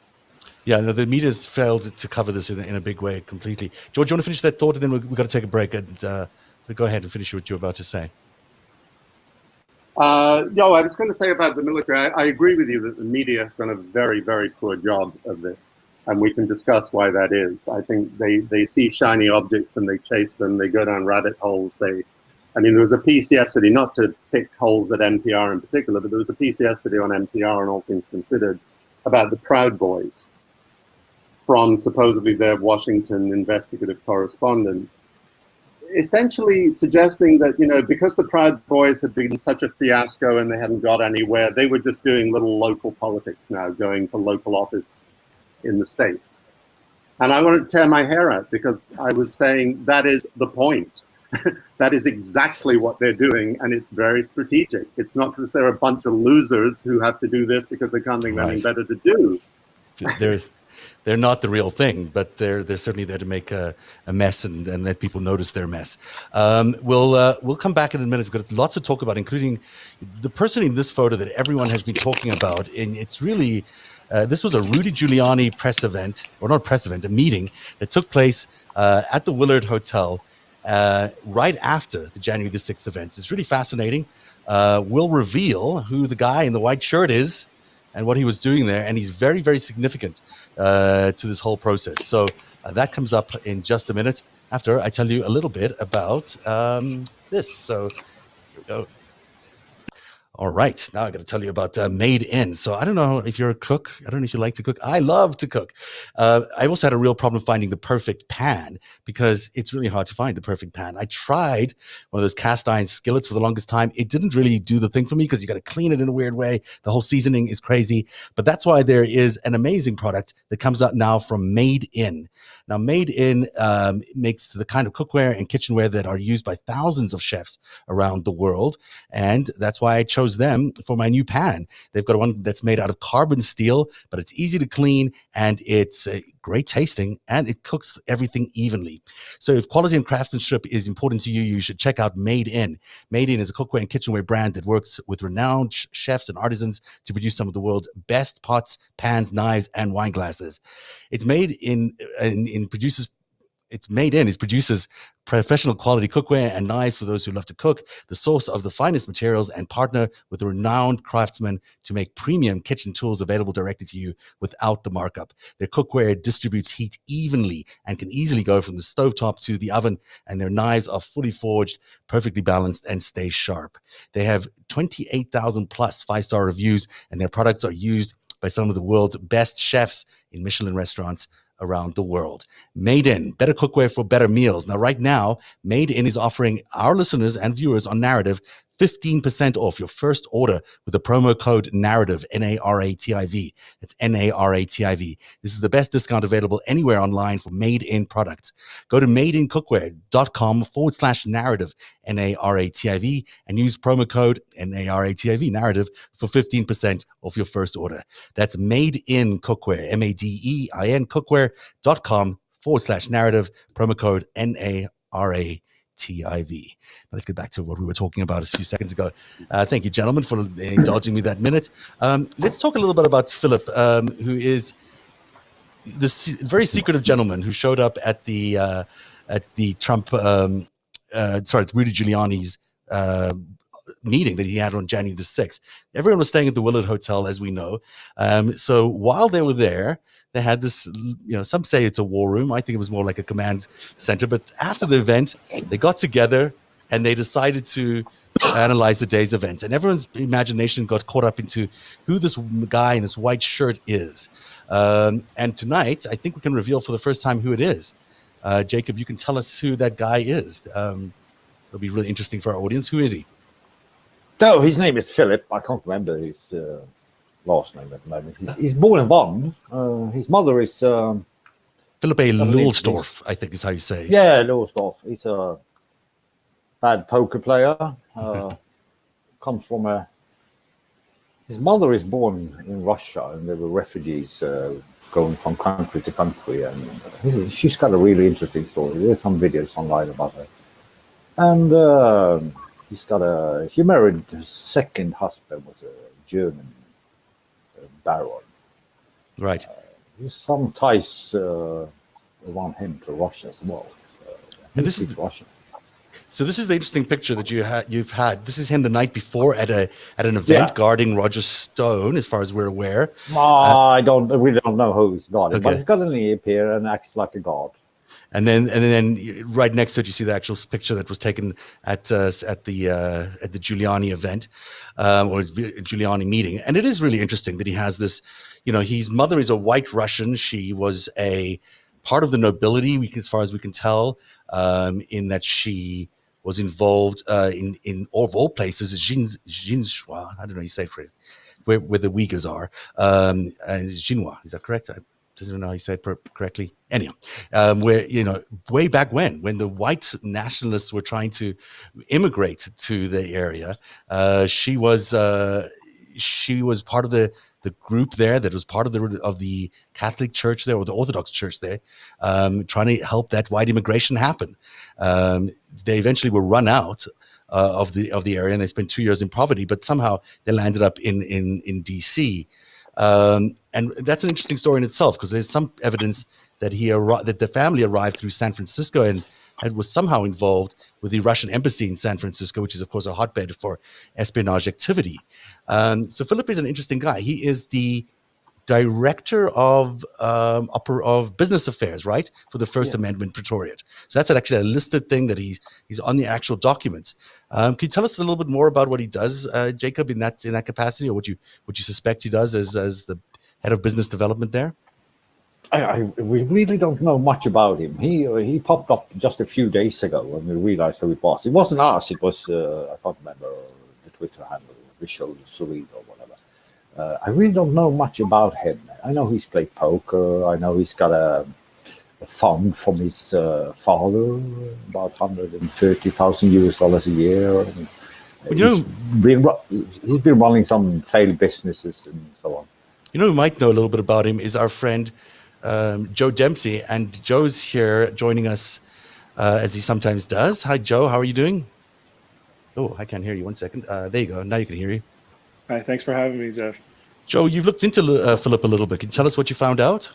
Yeah, no, the media's failed to cover this in a big way completely. George, you want to finish that thought, and then we've got to take a break, and go ahead and finish what you're about to say. I was going to say about the military, I agree with you that the media has done a very, very poor job of this, and we can discuss why that is. I think they see shiny objects and they chase them, they go down rabbit holes. There was a piece yesterday, not to pick holes at NPR in particular, but there was a piece yesterday on NPR and All Things Considered about the Proud Boys from supposedly their Washington investigative correspondent, essentially suggesting that, because the Proud Boys had been such a fiasco and they hadn't got anywhere, they were just doing little local politics now, going for local office in the States. And I wanted to tear my hair out because I was saying that is the point. That is exactly what they're doing, and it's very strategic. It's not because they're a bunch of losers who have to do this because they can't think of anything better to do. They're not the real thing, but they're certainly there to make a mess and let people notice their mess. We'll come back in a minute. We've got lots to talk about, including the person in this photo that everyone has been talking about. And it's really, this was a Rudy Giuliani press event, or not press event, a meeting that took place at the Willard Hotel right after the January the 6th event. It's really fascinating. We'll reveal who the guy in the white shirt is and what he was doing there. And he's very, very significant to this whole process. So that comes up in just a minute after I tell you a little bit about this. So here we go. All right, now I got to tell you about Made In. So I don't know if you're a cook. I don't know if you like to cook. I love to cook. I also had a real problem finding the perfect pan because it's really hard to find the perfect pan. I tried one of those cast iron skillets for the longest time. It didn't really do the thing for me because you got to clean it in a weird way. The whole seasoning is crazy. But that's why there is an amazing product that comes out now from Made In. Now, Made In makes the kind of cookware and kitchenware that are used by thousands of chefs around the world. And that's why I chose them for my new pan. They've got one that's made out of carbon steel, but it's easy to clean and it's great tasting and it cooks everything evenly. So if quality and craftsmanship is important to you, you should check out Made In. Made In is a cookware and kitchenware brand that works with renowned chefs and artisans to produce some of the world's best pots, pans, knives, and wine glasses. It's made produces professional quality cookware and knives for those who love to cook, the source of the finest materials, and partner with a renowned craftsman to make premium kitchen tools available directly to you without the markup. Their cookware distributes heat evenly and can easily go from the stovetop to the oven, and their knives are fully forged, perfectly balanced, and stay sharp. They have 28,000 plus 5-star reviews, and their products are used by some of the world's best chefs in Michelin restaurants around the world. Made In, better cookware for better meals. Now, right now, Made In is offering our listeners and viewers on Narativ 15% off your first order with the promo code NARRATIV, NARATIV. It's NARATIV. This is the best discount available anywhere online for Made In products. Go to madeincookware.com/narrative, NARATIV, and use promo code NARATIV, narrative, for 15% off your first order. That's Made In Cookware, MADEIN cookware.com/narrative, promo code NARATIV. Let's get back to what we were talking about a few seconds ago. Thank you, gentlemen, for indulging me that minute. Let's talk a little bit about Philip, who is this very secretive gentleman who showed up at the Trump, Rudy Giuliani's meeting that he had on January the 6th. Everyone was staying at the Willard Hotel, as we know. So while they were there, they had this, some say it's a war room. I think it was more like a command center. But after the event, they got together and they decided to analyze the day's events. And everyone's imagination got caught up into who this guy in this white shirt is. And tonight, I think we can reveal for the first time who it is. Jacob, you can tell us who that guy is. It'll be really interesting for our audience. Who is he? So his name is Philip. I can't remember his last name at the moment. He's born in Bonn. His mother is Philip A. Lulsdorf, I think is how you say. Yeah, Lulsdorf. He's a bad poker player. Comes from his mother is born in Russia, and they were refugees going from country to country. And she's got a really interesting story. There's some videos online about her. And she married her second husband, was a German baron. Right. There's some ties around him to Russia as well. And this is Russian. So this is the interesting picture that you've had. This is him the night before at an event guarding Roger Stone, as far as we're aware. We don't know who he's guarding, but he's got an ear here and acts like a guard. And then right next to it, you see the actual picture that was taken at the Giuliani event or Giuliani meeting. And it is really interesting that he has this. His mother is a white Russian. She was a part of the nobility, as far as we can tell, in that she was involved in of all places, Xinhua. I don't know how you say it, where the Uyghurs are. Xinhua, is that correct? I don't know how you say it correctly. Anyhow, where way back when the white nationalists were trying to immigrate to the area, she was part of the group there that was part of the Catholic Church there, or the Orthodox Church there, trying to help that white immigration happen. They eventually were run out of the area, and they spent 2 years in poverty, but somehow they landed up in DC. And that's an interesting story in itself, because there's some evidence that that the family arrived through San Francisco and was somehow involved with the Russian embassy in San Francisco, which is, of course, a hotbed for espionage activity. So Philip is an interesting guy. He is the director of business affairs, right, for the First Amendment Praetorian. So that's actually a listed thing that he's on the actual documents. Can you tell us a little bit more about what he does, Jacob, in that capacity, or what you suspect he does as the head of business development there? We really don't know much about him. He popped up just a few days ago when we realized who he was. It wasn't us. It was I can't remember the Twitter handle, Visual Surreal or whatever. I really don't know much about him. I know he's played poker. I know he's got a fund from his father, about $130,000 a year. He's been running some failed businesses and so on. Who might know a little bit about him is our friend Joe Dempsey, and Joe's here joining us as he sometimes does. Hi, Joe. How are you doing? Oh, I can't hear you. 1 second. There you go. Now you can hear you. Hi, thanks for having me, Jeff. Joe, you've looked into Philip a little bit. Can you tell us what you found out?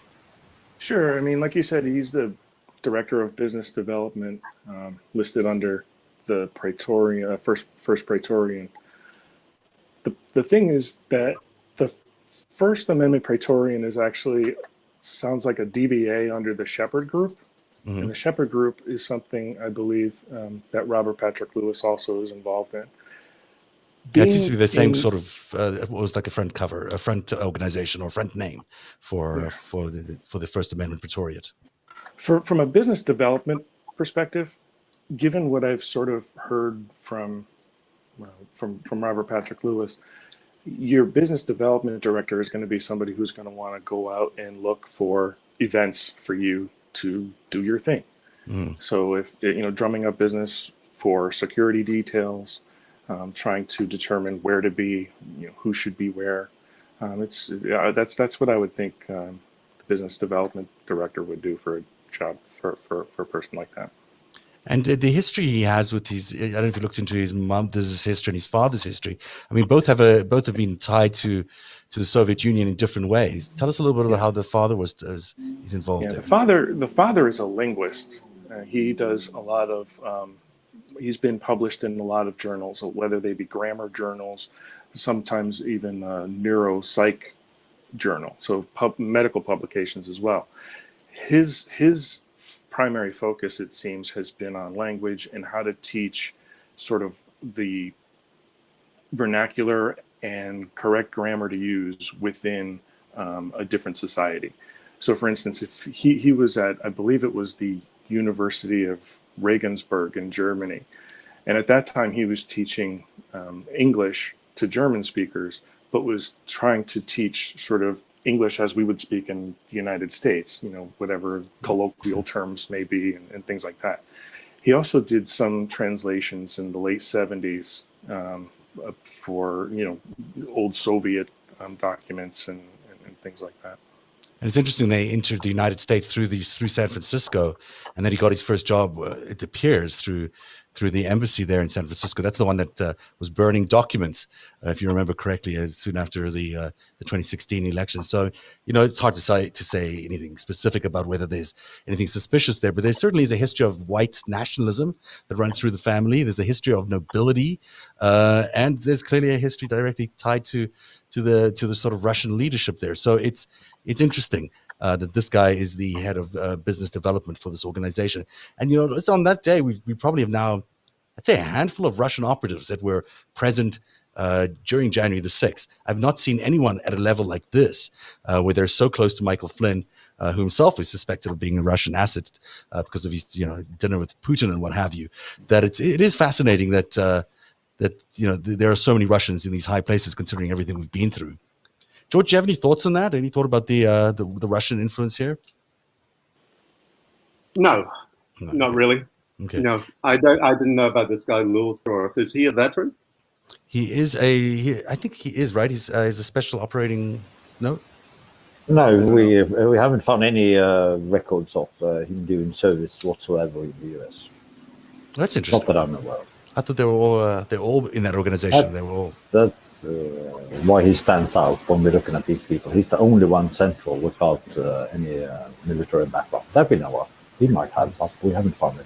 Sure. I mean, like you said, he's the director of business development, listed under the Praetorian, first Praetorian. The thing is that the First Amendment Praetorian sounds like a DBA under the Shepherd Group. Mm-hmm. And the Shepherd Group is something I believe that Robert Patrick Lewis also is involved in. That seems to be the same sort of, it was like a front cover, a front organization or front name for the First Amendment Praetorian. From a business development perspective, given what I've sort of heard from Robert Patrick Lewis, your business development director is going to be somebody who's going to want to go out and look for events for you to do your thing. So if, drumming up business for security details, trying to determine where to be, who should be where. That's what I would think the business development director would do for a job for a person like that. And the history he has with his, I don't know if you looked into his mother's history and his father's history. I mean, both have been tied to the Soviet Union in different ways. Tell us a little bit about how the father is involved. Yeah, the father is a linguist. He does a lot of. He's been published in a lot of journals, whether they be grammar journals, sometimes even neuropsych journal, so medical publications as well. His primary focus, it seems, has been on language and how to teach sort of the vernacular and correct grammar to use within a different society. So, for instance, if he was at, I believe it was the University of Regensburg in Germany, and at that time he was teaching English to German speakers, but was trying to teach sort of English as we would speak in the United States, whatever colloquial terms may be and things like that. He also did some translations in the late 70s for, old Soviet documents and things like that. And it's interesting, they entered the United States through San Francisco, and then he got his first job, it appears, through the embassy there in San Francisco. That's the one that was burning documents, if you remember correctly, soon after the 2016 election. So, it's hard to say anything specific about whether there's anything suspicious there, but there certainly is a history of white nationalism that runs through the family. There's a history of nobility, and there's clearly a history directly tied to the sort of Russian leadership there. So it's interesting that this guy is the head of business development for this organization. And, it's on that day, we probably have now, I'd say, a handful of Russian operatives that were present during January the 6th. I've not seen anyone at a level like this, where they're so close to Michael Flynn, who himself is suspected of being a Russian asset because of his, dinner with Putin and what have you, that it is fascinating that there are so many Russians in these high places, considering everything we've been through. George, do you have any thoughts on that? Any thought about the Russian influence here? No, not really. Okay. No, I didn't know about this guy Lulsdorf. Is he a veteran? He is I think he is, right? He's a special operating. No, we haven't found any records of him doing service whatsoever in the US. That's interesting. Not that I'm aware of. I thought they're all in that organization. That's why he stands out when we're looking at these people. He's the only one central without any military background that we know of. He might have, but we haven't found him.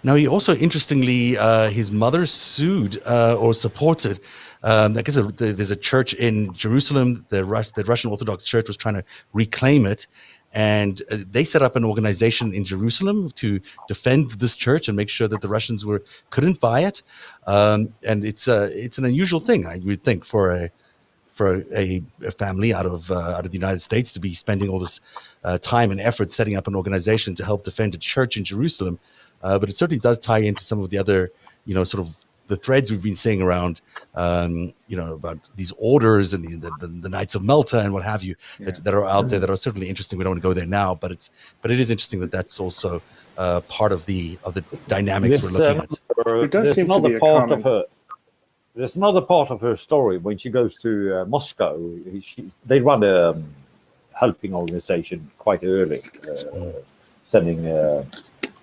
Now, he also, interestingly, his mother sued or supported. I guess there's a church in Jerusalem. The Russian Orthodox Church was trying to reclaim it, and they set up an organization in Jerusalem to defend this church and make sure that the Russians couldn't buy it. And it's an unusual thing, I would think, for a family out of the United States to be spending all this time and effort setting up an organization to help defend a church in Jerusalem. But it certainly does tie into some of the other, sort of the threads we've been seeing around, about these orders and the Knights of Malta and what have you that are out there that are certainly interesting. We don't want to go there now, but it is interesting that that's also part of the dynamics we're looking at. It does seem to be a common. There's another part of her story when she goes to Moscow. They run a helping organization quite early, sending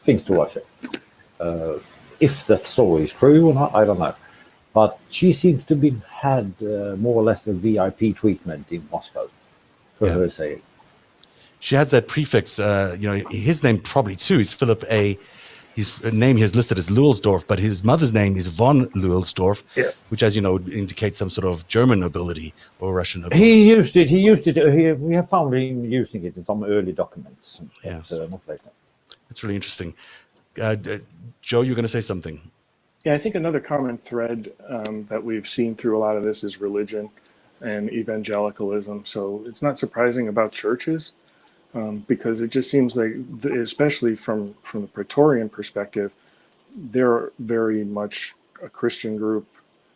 things to Russia. If that story is true or not, I don't know. But she seems to be had more or less a VIP treatment in Moscow, for her saying. She has that prefix, his name probably too is Philip A. His name here is listed as Lulsdorf, but his mother's name is von Lulsdorf, which, as you know, indicates some sort of German nobility or Russian nobility. He used it. We have found him using it in some early documents. Yes. Not later. That's really interesting. Joe, you're going to say something? Yeah, I think another common thread that we've seen through a lot of this is religion and evangelicalism. So it's not surprising about churches, because it just seems like, especially from the Praetorian perspective, they're very much a Christian group,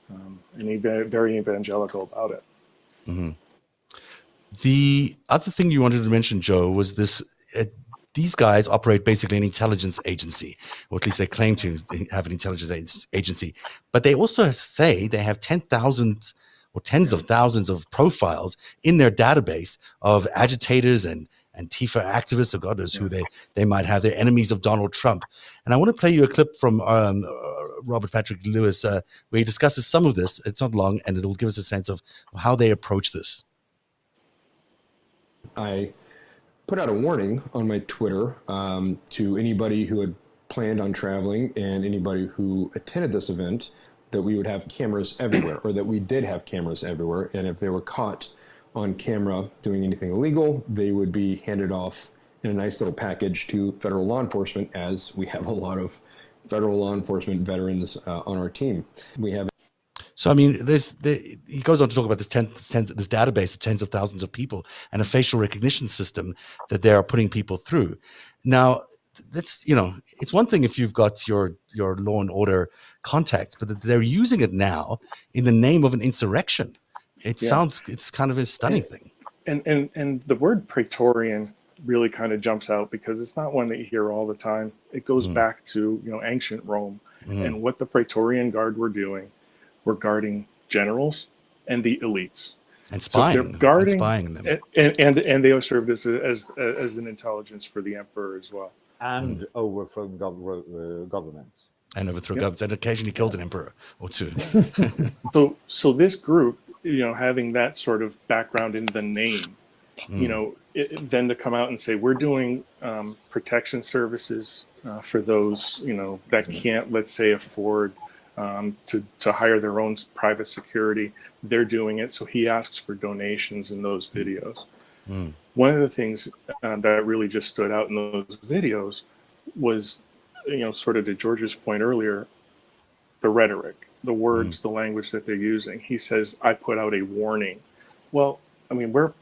and very evangelical about it. Mm-hmm. The other thing you wanted to mention, Joe, was this. These guys operate basically an intelligence agency, or at least they claim to have an intelligence agency. But they also say they have 10,000 or tens of thousands of profiles in their database of agitators and Antifa activists, or God knows who they might have. They're enemies of Donald Trump. And I want to play you a clip from Robert Patrick Lewis, where he discusses some of this. It's not long, and it'll give us a sense of how they approach this. I put out a warning on my Twitter to anybody who had planned on traveling and anybody who attended this event that we would have cameras everywhere, or that we did have cameras everywhere. And if they were caught on camera doing anything illegal, they would be handed off in a nice little package to federal law enforcement, as we have a lot of federal law enforcement veterans on our team. We have. So, I mean, he goes on to talk about this database of tens of thousands of people and a facial recognition system that they are putting people through. Now, that's, it's one thing if you've got your law and order contacts, but they're using it now in the name of an insurrection. It's kind of a stunning thing. And the word Praetorian really kind of jumps out, because it's not one that you hear all the time. It goes back to, ancient Rome, and what the Praetorian Guard were doing. We're guarding generals and the elites, and spying, so they're guarding, spying them, and they served as an intelligence for the emperor as well, and overthrown governments, and governments, and occasionally killed an emperor or two. so this group, having that sort of background in the name, then to come out and say we're doing protection services for those that can't, let's say, afford to hire their own private security, they're doing it. So he asks for donations in those videos. One of the things that really just stood out in those videos was, sort of to George's point earlier, the rhetoric, the words, the language that they're using. He says, "I put out a warning." Well, I mean, we're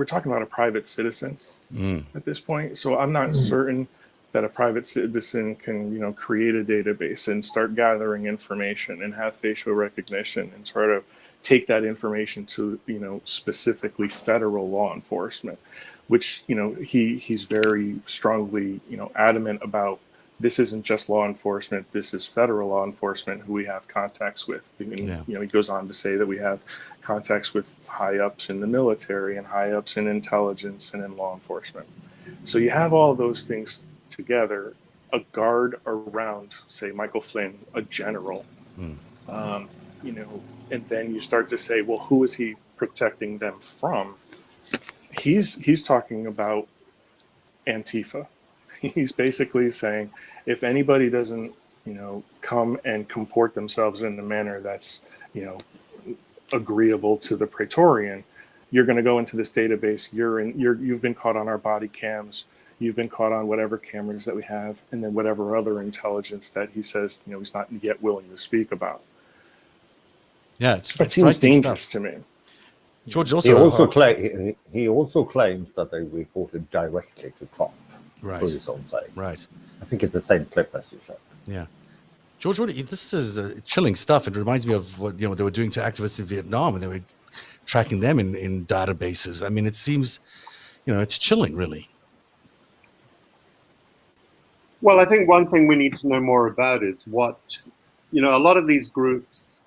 talking about a private citizen at this point, so I'm not certain that a private citizen can, create a database and start gathering information and have facial recognition and sort of take that information to, specifically federal law enforcement, which, he's very strongly, adamant about. This isn't just law enforcement. This is federal law enforcement who we have contacts with. And, he goes on to say that we have contacts with high ups in the military and high ups in intelligence and in law enforcement. So you have all those things together, a guard around, say, Michael Flynn, a general, and then you start to say, well, who is he protecting them from? He's talking about Antifa. He's basically saying, if anybody doesn't, come and comport themselves in a manner that's, agreeable to the Praetorian, you're going to go into this database. You've been caught on our body cams. You've been caught on whatever cameras that we have, and then whatever other intelligence that he says, he's not yet willing to speak about. Yeah, it seems dangerous to me. George he also claims that they reported directly to Trump. Right. For his own sake. Right. I think it's the same clip as you showed. Yeah. George, this is chilling stuff. It reminds me of what they were doing to activists in Vietnam, and they were tracking them in databases. I mean, it seems, it's chilling, really. Well, I think one thing we need to know more about is what, a lot of these groups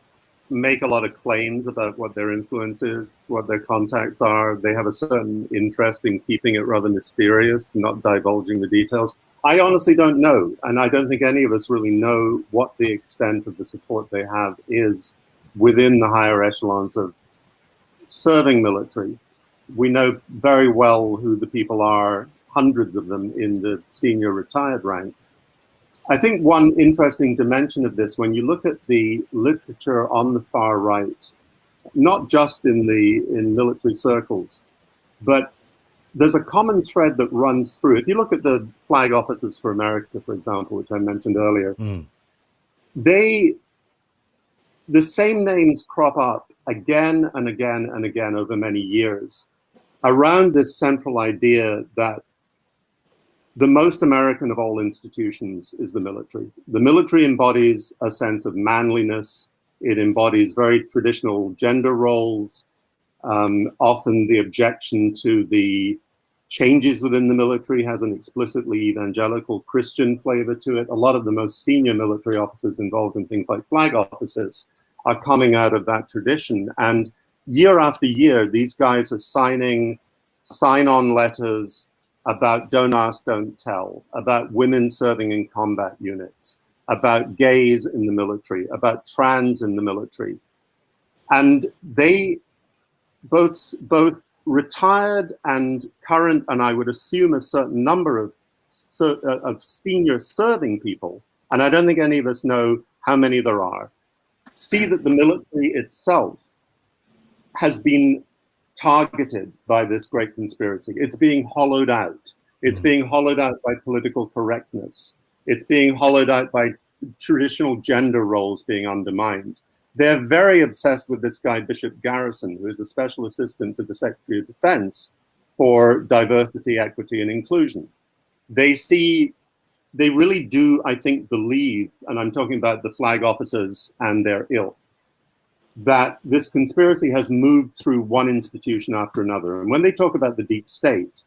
make a lot of claims about what their influence is, what their contacts are. They have a certain interest in keeping it rather mysterious, not divulging the details. I honestly don't know, and I don't think any of us really know what the extent of the support they have is within the higher echelons of serving military. We know very well who the people are, hundreds of them in the senior retired ranks. I think one interesting dimension of this, when you look at the literature on the far right, not just in military circles, but there's a common thread that runs through. If you look at the Flag Officers for America, for example, which I mentioned earlier, the same names crop up again and again and again over many years around this central idea that the most American of all institutions is the military. The military embodies a sense of manliness. It embodies very traditional gender roles. Often the objection to the changes within the military has an explicitly evangelical Christian flavor to it. A lot of the most senior military officers involved in things like flag officers are coming out of that tradition. And year after year, these guys are signing sign-on letters about don't ask, don't tell, about women serving in combat units, about gays in the military, about trans in the military. And they both retired and current, and I would assume a certain number of senior serving people, and I don't think any of us know how many there are, see that the military itself has been targeted by this great conspiracy. It's being hollowed out. It's being hollowed out by political correctness. It's being hollowed out by traditional gender roles being undermined. They're very obsessed with this guy, Bishop Garrison, who is a special assistant to the Secretary of Defense for diversity, equity, and inclusion. They really do, I think, believe, and I'm talking about the flag officers and their ilk, that this conspiracy has moved through one institution after another. And when they talk about the deep state,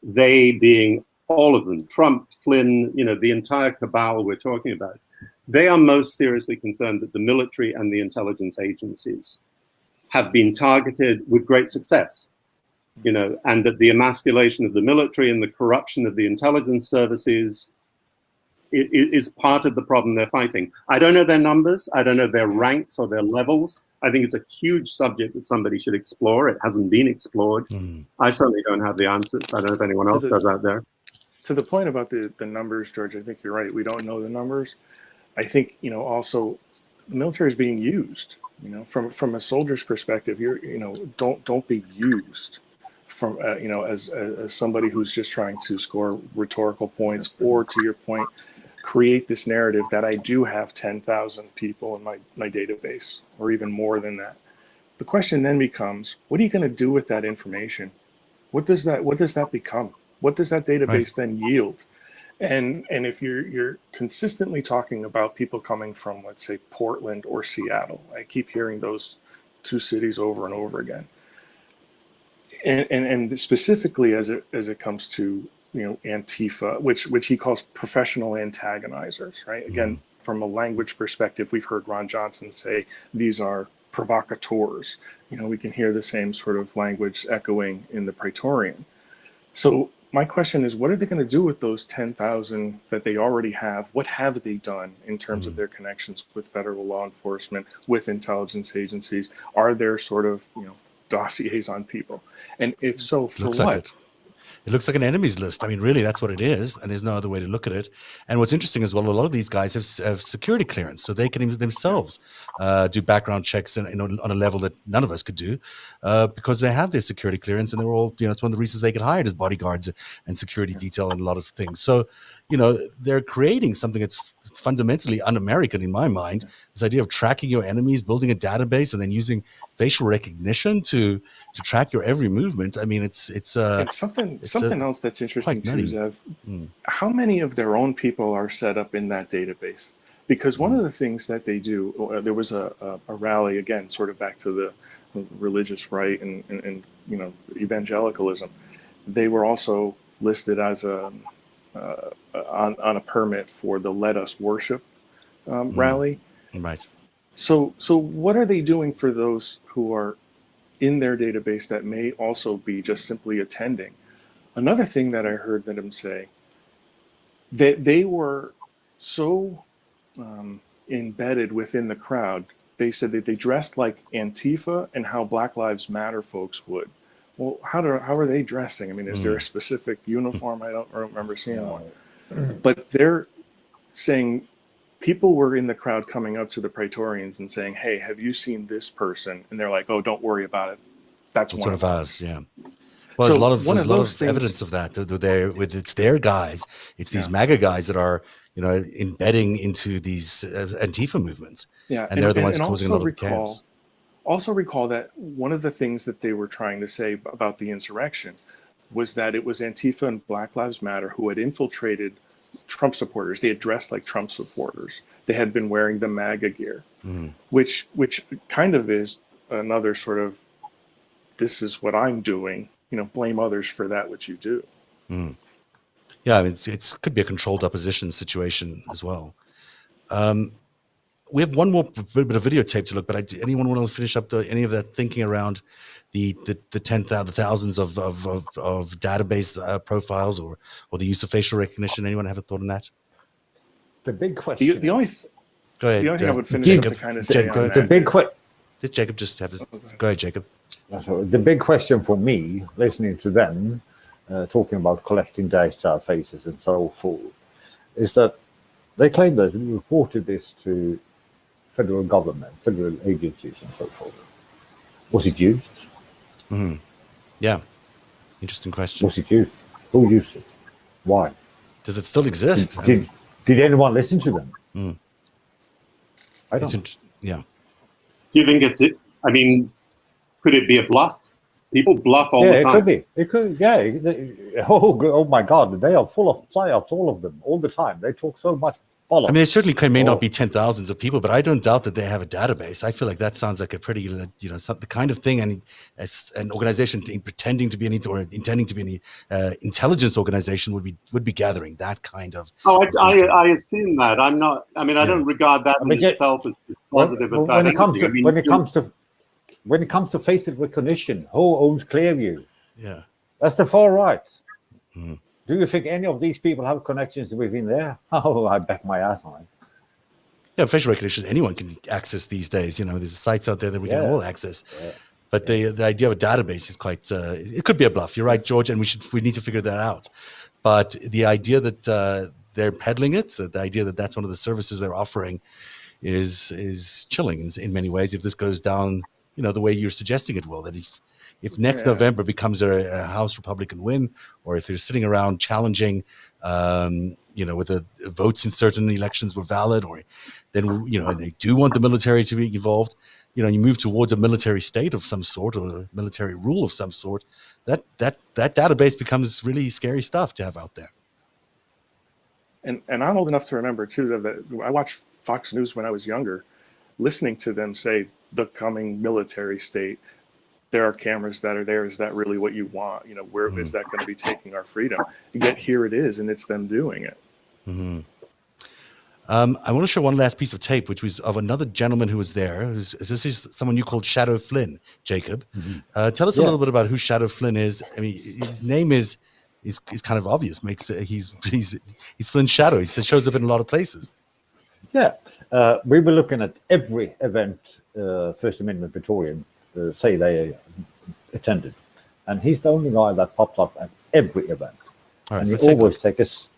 they being all of them, Trump, Flynn, the entire cabal we're talking about, they are most seriously concerned that the military and the intelligence agencies have been targeted with great success, and that the emasculation of the military and the corruption of the intelligence services is part of the problem they're fighting. I don't know their numbers. I don't know their ranks or their levels. I think it's a huge subject that somebody should explore. It hasn't been explored. I certainly don't have the answers. I don't know if anyone else does out there. To the point about the numbers, George, I think you're right. We don't know the numbers. I think, also the military is being used, from a soldier's perspective. Don't be used from, as somebody who's just trying to score rhetorical points, or to your point, create this narrative that I do have 10,000 people in my database, or even more than that. The question then becomes, what are you going to do with that information? What does that become? What does that database then yield? And if you're consistently talking about people coming from, let's say, Portland or Seattle, I keep hearing those two cities over and over again. And specifically as it comes to Antifa, which he calls professional antagonizers, right? Again, from a language perspective, we've heard Ron Johnson say these are provocateurs. We can hear the same sort of language echoing in the Praetorian. So my question is, what are they going to do with those 10,000 that they already have? What have they done in terms of their connections with federal law enforcement, with intelligence agencies? Are there sort of dossiers on people? And if so, for what? It looks like an enemies list. I mean, really, that's what it is, and there's no other way to look at it. And what's interesting as well, a lot of these guys have security clearance, so they can themselves do background checks on a level that none of us could do, because they have their security clearance, and they're all, it's one of the reasons they get hired as bodyguards and security detail and a lot of things. So, they're creating something that's fundamentally un-American in my mind. This idea of tracking your enemies, building a database, and then using facial recognition to track your every movement. I mean, it's something else that's interesting too, Zev. How many of their own people are set up in that database? Because one of the things that they do, there was a rally, again, sort of back to the religious right and evangelicalism. They were also listed as on a permit for the Let Us Worship rally. Right. So what are they doing for those who are in their database that may also be just simply attending? Another thing that I heard them say, that they were so embedded within the crowd, they said that they dressed like Antifa and how Black Lives Matter folks would. Well, how are they dressing? I mean, is there a specific uniform? I don't remember seeing one. But they're saying people were in the crowd coming up to the Praetorians and saying, "Hey, have you seen this person?" And they're like, "Oh, don't worry about it. That's one of ours." Yeah. Well, there's a lot of evidence of that. It's their guys. It's these MAGA guys that are, embedding into these Antifa movements. Yeah, and they're the ones causing a lot of the chaos. Also recall that one of the things that they were trying to say about the insurrection was that it was Antifa and Black Lives Matter who had infiltrated Trump supporters. They had dressed like Trump supporters. They had been wearing the MAGA gear, which kind of is another sort of, this is what I'm doing, blame others for that which you do. Yeah, I mean, it could be a controlled opposition situation as well. We have one more bit of videotape to look, but anyone want to finish up any of that thinking around the thousands of database profiles or the use of facial recognition? Anyone have a thought on that? The big question. Go ahead. The only thing I would finish up to kind of say on that. Did Jacob just have his? Go ahead, Jacob. The big question for me, listening to them talking about collecting data, faces, and so forth, is that they claim that we reported this to federal government, federal agencies, and so forth. Was it used? Yeah, interesting question. Was it used? Who used it? Why? Does it still exist? Did anyone listen to them? I don't. Yeah. Do you think it's it? I mean, could it be a bluff? People bluff all the time. Yeah, it could be. It could. Yeah. Oh my God, they are full of psyops, all of them, all the time. They talk so much bollocks. I mean, it certainly may not be 10,000s of people, but I don't doubt that they have a database. I feel like that sounds like a pretty, the kind of thing, and as an organization pretending to be or intending to be an intelligence organization would be gathering that kind of. Oh, I assume that. I'm not. I mean, I don't regard that in itself as positive. When it comes to facial recognition, who owns Clearview? Yeah, that's the far right. Do you think any of these people have connections within there? Oh, I bet my ass on it. Yeah, facial recognition, anyone can access these days. There's sites out there that we can all access. Yeah. But the idea of a database is quite, it could be a bluff. You're right, George, and we need to figure that out. But the idea that they're peddling it, the idea that that's one of the services they're offering is chilling in many ways if this goes down, the way you're suggesting it will, that if next November becomes a House Republican win, or if they're sitting around challenging, with the votes in certain elections were valid, or then, and they do want the military to be involved, you move towards a military state of some sort or a military rule of some sort, that database becomes really scary stuff to have out there. And I'm old enough to remember, too, that I watched Fox News when I was younger, listening to them say the coming military state. There are cameras that are there. Is that really what you want? Where is that going to be taking our freedom? Yet here it is, and it's them doing it. I want to show one last piece of tape, which was of another gentleman who was there. This is someone you called Shadow Flynn, Jacob. Tell us a little bit about who Shadow Flynn is. I mean, his name is kind of obvious. He's Flynn's shadow. He shows up in a lot of places. Yeah, we were looking at every event, First Amendment Praetorian, say they attended, and he's the only guy that pops up at every event. All right, and he always takes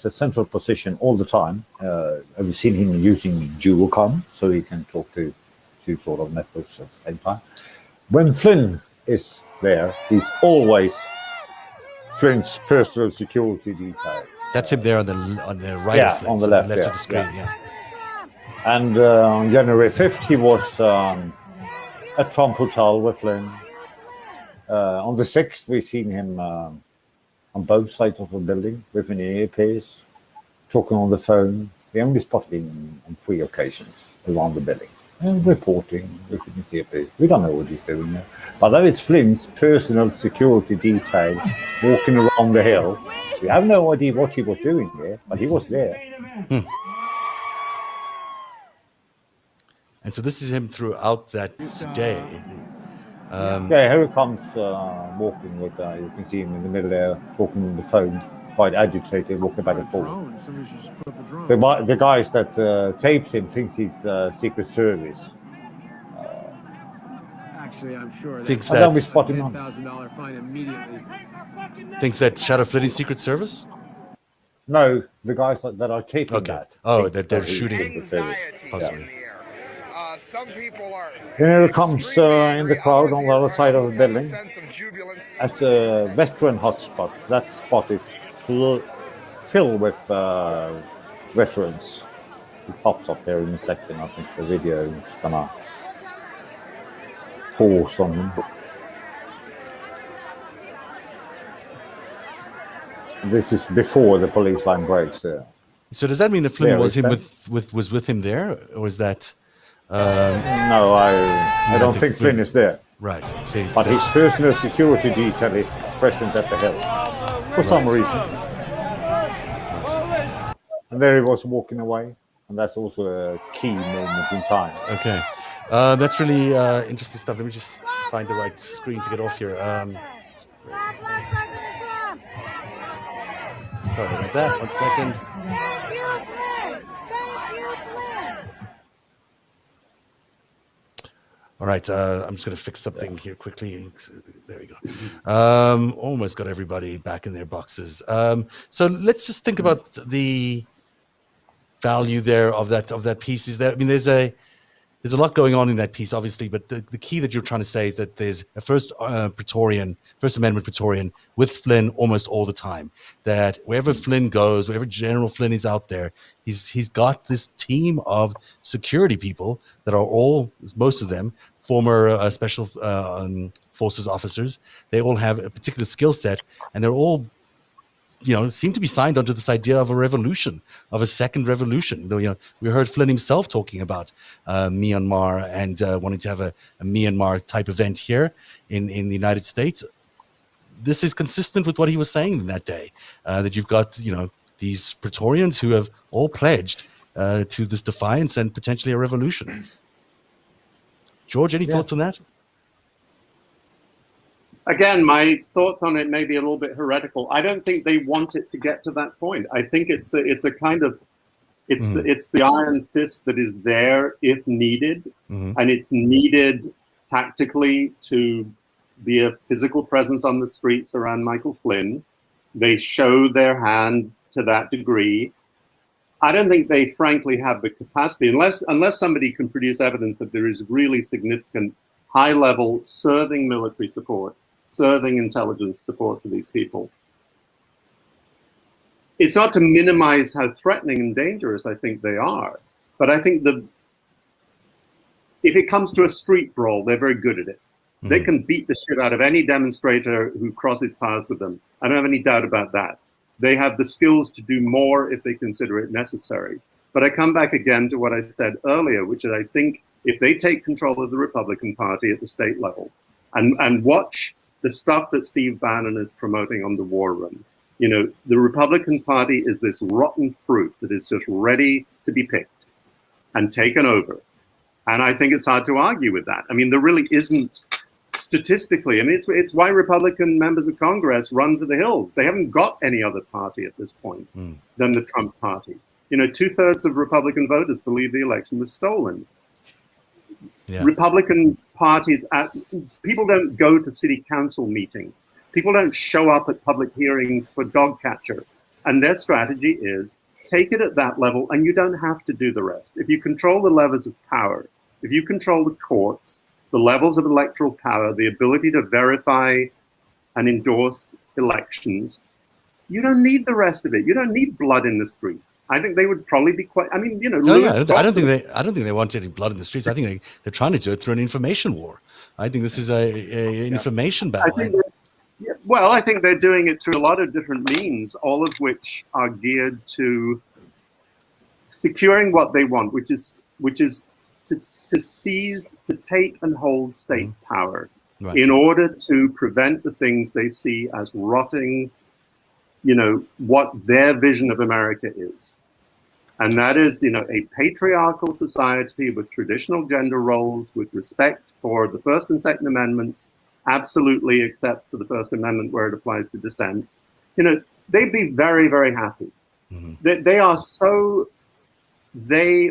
a central position all the time. I've seen him using Duocom, so he can talk to two sort of networks at the same time. When Flynn is there, he's always Flynn's personal security detail. That's him there on the right. Yeah, of Flynn, on the left of the screen. Yeah. And on January 5th, he was at Trump Hotel with Flynn. On the 6th, we've seen him on both sides of the building with an earpiece, talking on the phone. We only spotted him on 3 occasions around the building and reporting with an earpiece. We don't know what he's doing there. But though it's Flynn's personal security detail walking around the hill, we have no idea what he was doing there, but he was there. And so this is him throughout that day. Here he comes walking with, you can see him in the middle there, talking on the phone, quite agitated, walking back and forth. The guys that tapes him thinks he's Secret Service. Actually, I'm sure thinks that we spot him on $10,000 fine immediately. Thinks that Shadow Flynn is Secret Service? No, the guys that are taping that. Oh, they're shooting. Some people are. Here comes in the crowd on the other side of the building at the veteran hotspot. That spot is filled with veterans. He pops up here in a second. I think the video is gonna pause on him. This is before the police line breaks there. So does that mean that Flynn There, was is him that- was with him there, or is that? No, I don't think Flynn is there. Right. See, But his that's- personal security detail is present at the hill for some reason. And there he was walking away, and that's also a key moment in time. Okay. That's really interesting stuff. Let me just find the right screen to get off here. God bless President Trump. Sorry about that. 1 second. Thank you, Flynn. Thank you, Flynn. All right. I'm just going to fix something here quickly. There we go. Almost got everybody back in their boxes. So let's just think about the value there of that piece. Is there? I mean, there's a lot going on in that piece, obviously, but the key that you're trying to say is that there's a First Amendment Praetorian with Flynn almost all the time. That wherever Flynn goes, wherever General Flynn is out there, he's got this team of security people that are all, most of them, former special forces officers. They all have a particular skill set, and they're all, seem to be signed onto this idea of a revolution, of a second revolution. Though, we heard Flynn himself talking about Myanmar and wanting to have a Myanmar type event here in the United States. This is consistent with what he was saying that day, that you've got, these Praetorians who have all pledged to this defiance and potentially a revolution. George, any thoughts on that? Again, my thoughts on it may be a little bit heretical. I don't think they want it to get to that point. I think it's a kind of it's the iron fist that is there if needed, and it's needed tactically to be a physical presence on the streets around Michael Flynn. They show their hand to that degree. I don't think they frankly have the capacity, unless somebody can produce evidence that there is really significant high-level serving military support, serving intelligence support for these people. It's not to minimize how threatening and dangerous I think they are, but I think if it comes to a street brawl, they're very good at it. They can beat the shit out of any demonstrator who crosses paths with them. I don't have any doubt about that. They have the skills to do more if they consider it necessary. But I come back again to what I said earlier, which is I think if they take control of the Republican Party at the state level and watch the stuff that Steve Bannon is promoting on the war room, the Republican Party is this rotten fruit that is just ready to be picked and taken over. And I think it's hard to argue with that. I mean, there really isn't statistically. I mean, it's why Republican members of Congress run for the hills. They haven't got any other party at this point than the Trump party. 2/3 of Republican voters believe the election was stolen. Yeah. Republican parties, people don't go to city council meetings. People don't show up at public hearings for dog catcher. And their strategy is take it at that level and you don't have to do the rest. If you control the levers of power, if you control the courts, the levels of electoral power, the ability to verify and endorse elections, you don't need the rest of it. You don't need blood in the streets. I think they would probably be quite. I mean, I don't think they want any blood in the streets. I think they're trying to do it through an information war. I think this is an information battle. I think they're doing it through a lot of different means, all of which are geared to securing what they want, which is to seize, to take and hold state power in order to prevent the things they see as rotting, what their vision of America is. And that is, a patriarchal society with traditional gender roles, with respect for the First and Second Amendments, absolutely, except for the First Amendment where it applies to dissent. They'd be very, very happy. They are so,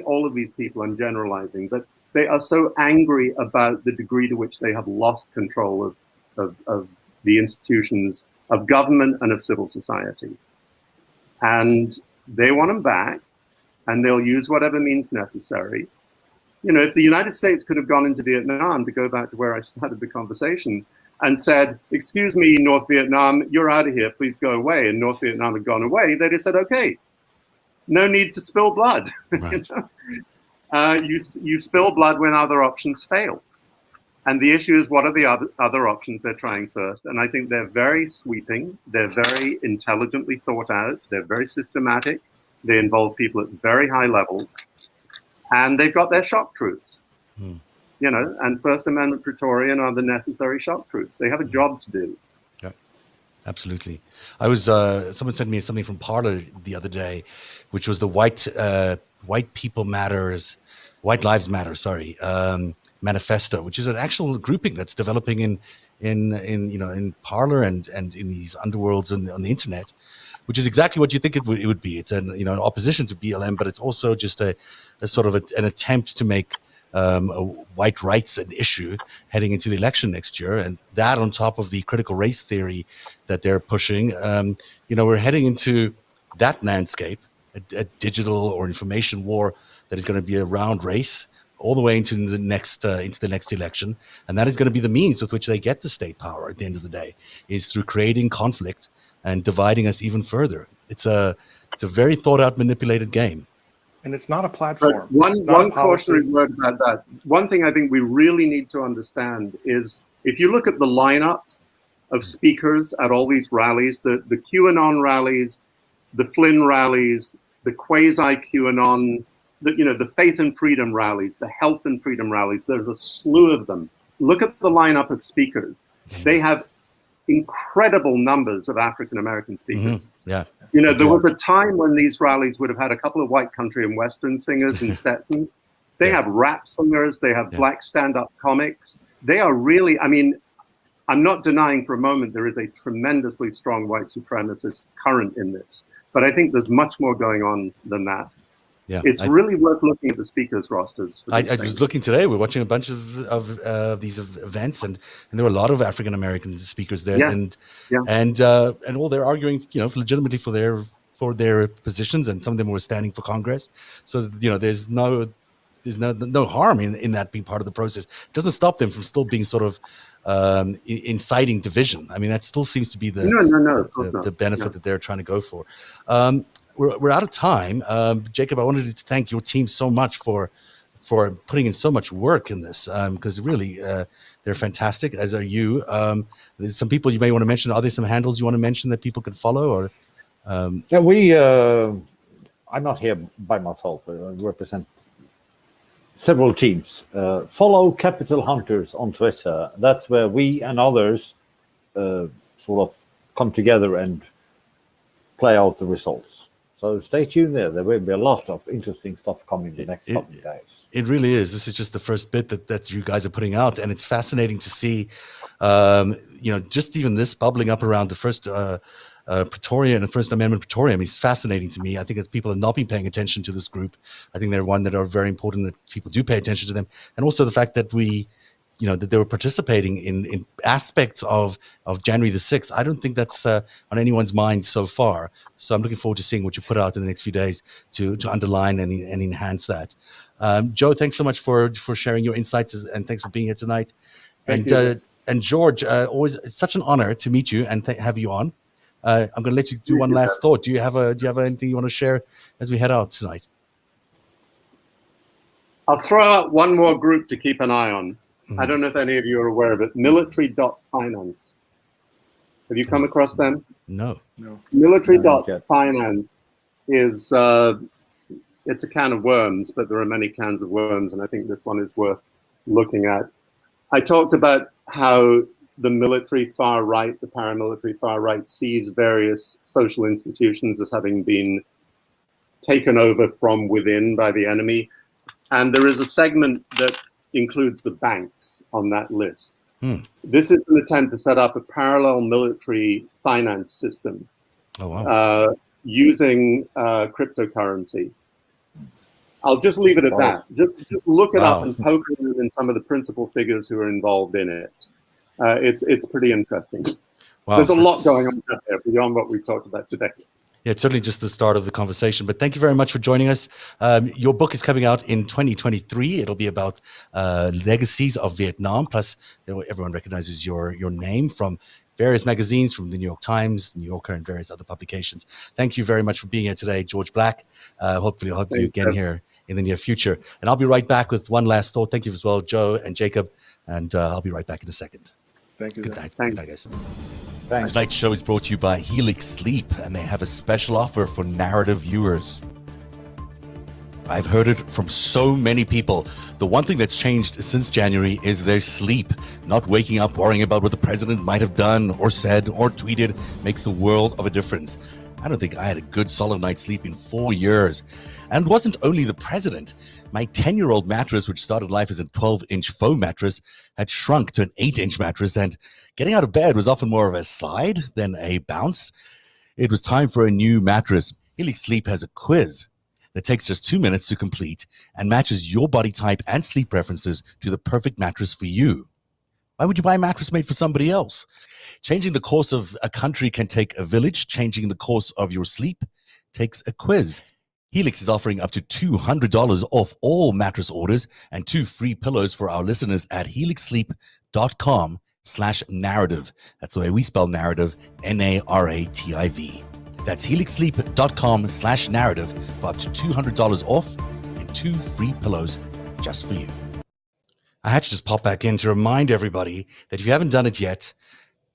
all of these people, I'm generalizing, but they are so angry about the degree to which they have lost control of the institutions of government and of civil society. And they want them back, and they'll use whatever means necessary. If the United States could have gone into Vietnam, to go back to where I started the conversation, and said, excuse me, North Vietnam, you're out of here, please go away, and North Vietnam had gone away, they'd have said, okay, no need to spill blood. Right. You spill blood when other options fail. And the issue is, what are the other options they're trying first? And I think they're very sweeping. They're very intelligently thought out. They're very systematic. They involve people at very high levels. And they've got their shock troops. And First Amendment Praetorian are the necessary shock troops. They have a job to do. Yeah, absolutely. I was someone sent me something from Parler the other day, which was the White Lives Matter, manifesto, which is an actual grouping that's developing in Parler and in these underworlds on the internet, which is exactly what you think it would be. It's an opposition to BLM, but it's also just a sort of an attempt to make white rights an issue heading into the election next year, and that on top of the critical race theory that they're pushing, we're heading into that landscape, a digital or information war that is going to be around race all the way into the next election, and that is going to be the means with which they get the state power at the end of the day, is through creating conflict and dividing us even further. It's a very thought out, manipulated game. And it's not a platform. But one cautionary word about that. One thing I think we really need to understand is, if you look at the lineups of speakers at all these rallies, the QAnon rallies, the Flynn rallies, the quasi-QAnon, the faith and freedom rallies, the health and freedom rallies, there's a slew of them. Look at the lineup of speakers. They have incredible numbers of African-American speakers. Yeah. There was a time when these rallies would have had a couple of white country and Western singers and Stetsons. They have rap singers. They have black stand-up comics. They are really, I'm not denying for a moment there is a tremendously strong white supremacist current in this, but I think there's much more going on than that. Yeah, it's really worth looking at the speakers rosters. I was looking today. We're watching a bunch of these events, and there were a lot of African American speakers there, and all they're arguing, legitimately for their positions, and some of them were standing for Congress. So there's no harm in that being part of the process. It doesn't stop them from still being sort of inciting division. That still seems to be the benefit that they're trying to go for. We're out of time. Jacob, I wanted to thank your team so much for putting in so much work in this, because really they're fantastic, as are you. There's some people you may want to mention. Are there some handles you want to mention that people can follow? Or I'm not here by myself. I represent several teams. Follow Capital Hunters on Twitter. That's where we and others sort of come together and play out the results. So stay tuned there. There will be a lot of interesting stuff coming the next couple of days. It really is. This is just the first bit that you guys are putting out, and it's fascinating to see, just even this bubbling up around the first Praetorian and First Amendment Praetorian. It's fascinating to me. I think that people have not been paying attention to this group. I think they're one that are very important, that people do pay attention to them, and also the fact that that they were participating in aspects of January the 6th. I don't think that's on anyone's mind so far. So I'm looking forward to seeing what you put out in the next few days to underline and enhance that. Joe, thanks so much for sharing your insights, and thanks for being here tonight. And George, always it's such an honor to meet you and have you on. I'm going to let you do one last thought. Do you have anything you want to share as we head out tonight? I'll throw out one more group to keep an eye on. I don't know if any of you are aware of it. Military.finance. Have you come across them? No. Military.finance is it's a can of worms, but there are many cans of worms, and I think this one is worth looking at. I talked about how the military far right, the paramilitary far right, sees various social institutions as having been taken over from within by the enemy. And there is a segment that includes the banks on that list. This is an attempt to set up a parallel military finance system using cryptocurrency. I'll just leave it at that. Just look it up and poke around in some of the principal figures who are involved in it. It's pretty interesting. Wow, there's a lot going on there beyond what we've talked about today. Yeah, it's certainly just the start of the conversation, but thank you very much for joining us. Your book is coming out in 2023. It'll be about legacies of Vietnam, plus everyone recognizes your name from various magazines, from the New York Times, New Yorker, and various other publications. Thank you very much for being here today, George Black. Hopefully I'll have you again here in the near future. And I'll be right back with one last thought. Thank you as well, Joe and Jacob. And I'll be right back in a second. Thank you. Good night. Thanks. Good night, guys. Thanks. Tonight's show is brought to you by Helix Sleep, and they have a special offer for Narrative viewers. I've heard it from so many people. The one thing that's changed since January is their sleep. Not waking up worrying about what the president might have done or said or tweeted makes the world of a difference. I don't think I had a good solid night's sleep in 4 years. And it wasn't only the president. My 10-year-old mattress, which started life as a 12-inch foam mattress, had shrunk to an 8-inch mattress, and getting out of bed was often more of a slide than a bounce. It was time for a new mattress. Helix Sleep has a quiz that takes just 2 minutes to complete and matches your body type and sleep preferences to the perfect mattress for you. Why would you buy a mattress made for somebody else? Changing the course of a country can take a village. Changing the course of your sleep takes a quiz. Helix is offering up to $200 off all mattress orders and 2 free pillows for our listeners at helixsleep.com/narrative. That's the way we spell narrative, N-A-R-A-T-I-V. That's helixsleep.com/narrative for up to $200 off and 2 free pillows just for you. I had to just pop back in to remind everybody that if you haven't done it yet,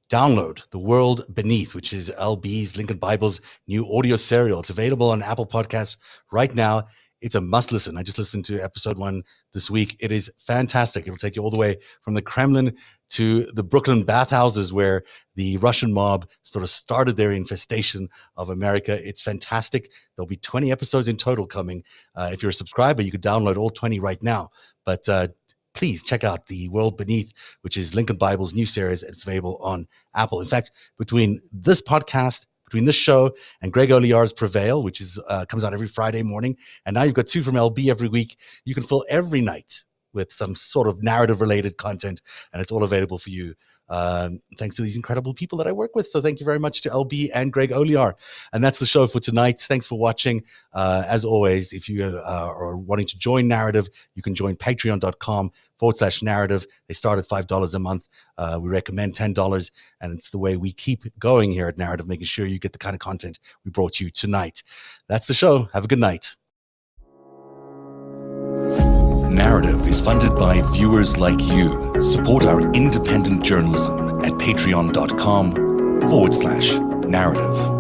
download The World Beneath, which is LB's Lincoln Bible's new audio serial. It's available on Apple Podcasts right now. It's a must listen. I just listened to episode 1 this week. It is fantastic. It'll take you all the way from the Kremlin to the Brooklyn bathhouses where the Russian mob sort of started their infestation of America. It's fantastic. There'll be 20 episodes in total coming. If you're a subscriber, you could download all 20 right now. But please check out The World Beneath, which is Lincoln Bible's new series. It's available on Apple. In fact, between this podcast, between this show and Greg Oliar's Prevail, which is comes out every Friday morning, and now you've got 2 from LB every week, you can fill every night with some sort of narrative-related content, and it's all available for you. Thanks to these incredible people that I work with. So thank you very much to LB and Greg Oliar. And that's the show for tonight. Thanks for watching. As always, if you are wanting to join Narrative, you can join patreon.com/narrative. They start at $5 a month. We recommend $10. And it's the way we keep going here at Narrative, making sure you get the kind of content we brought you tonight. That's the show. Have a good night. Narrative is funded by viewers like you. Support our independent journalism at patreon.com/narrative.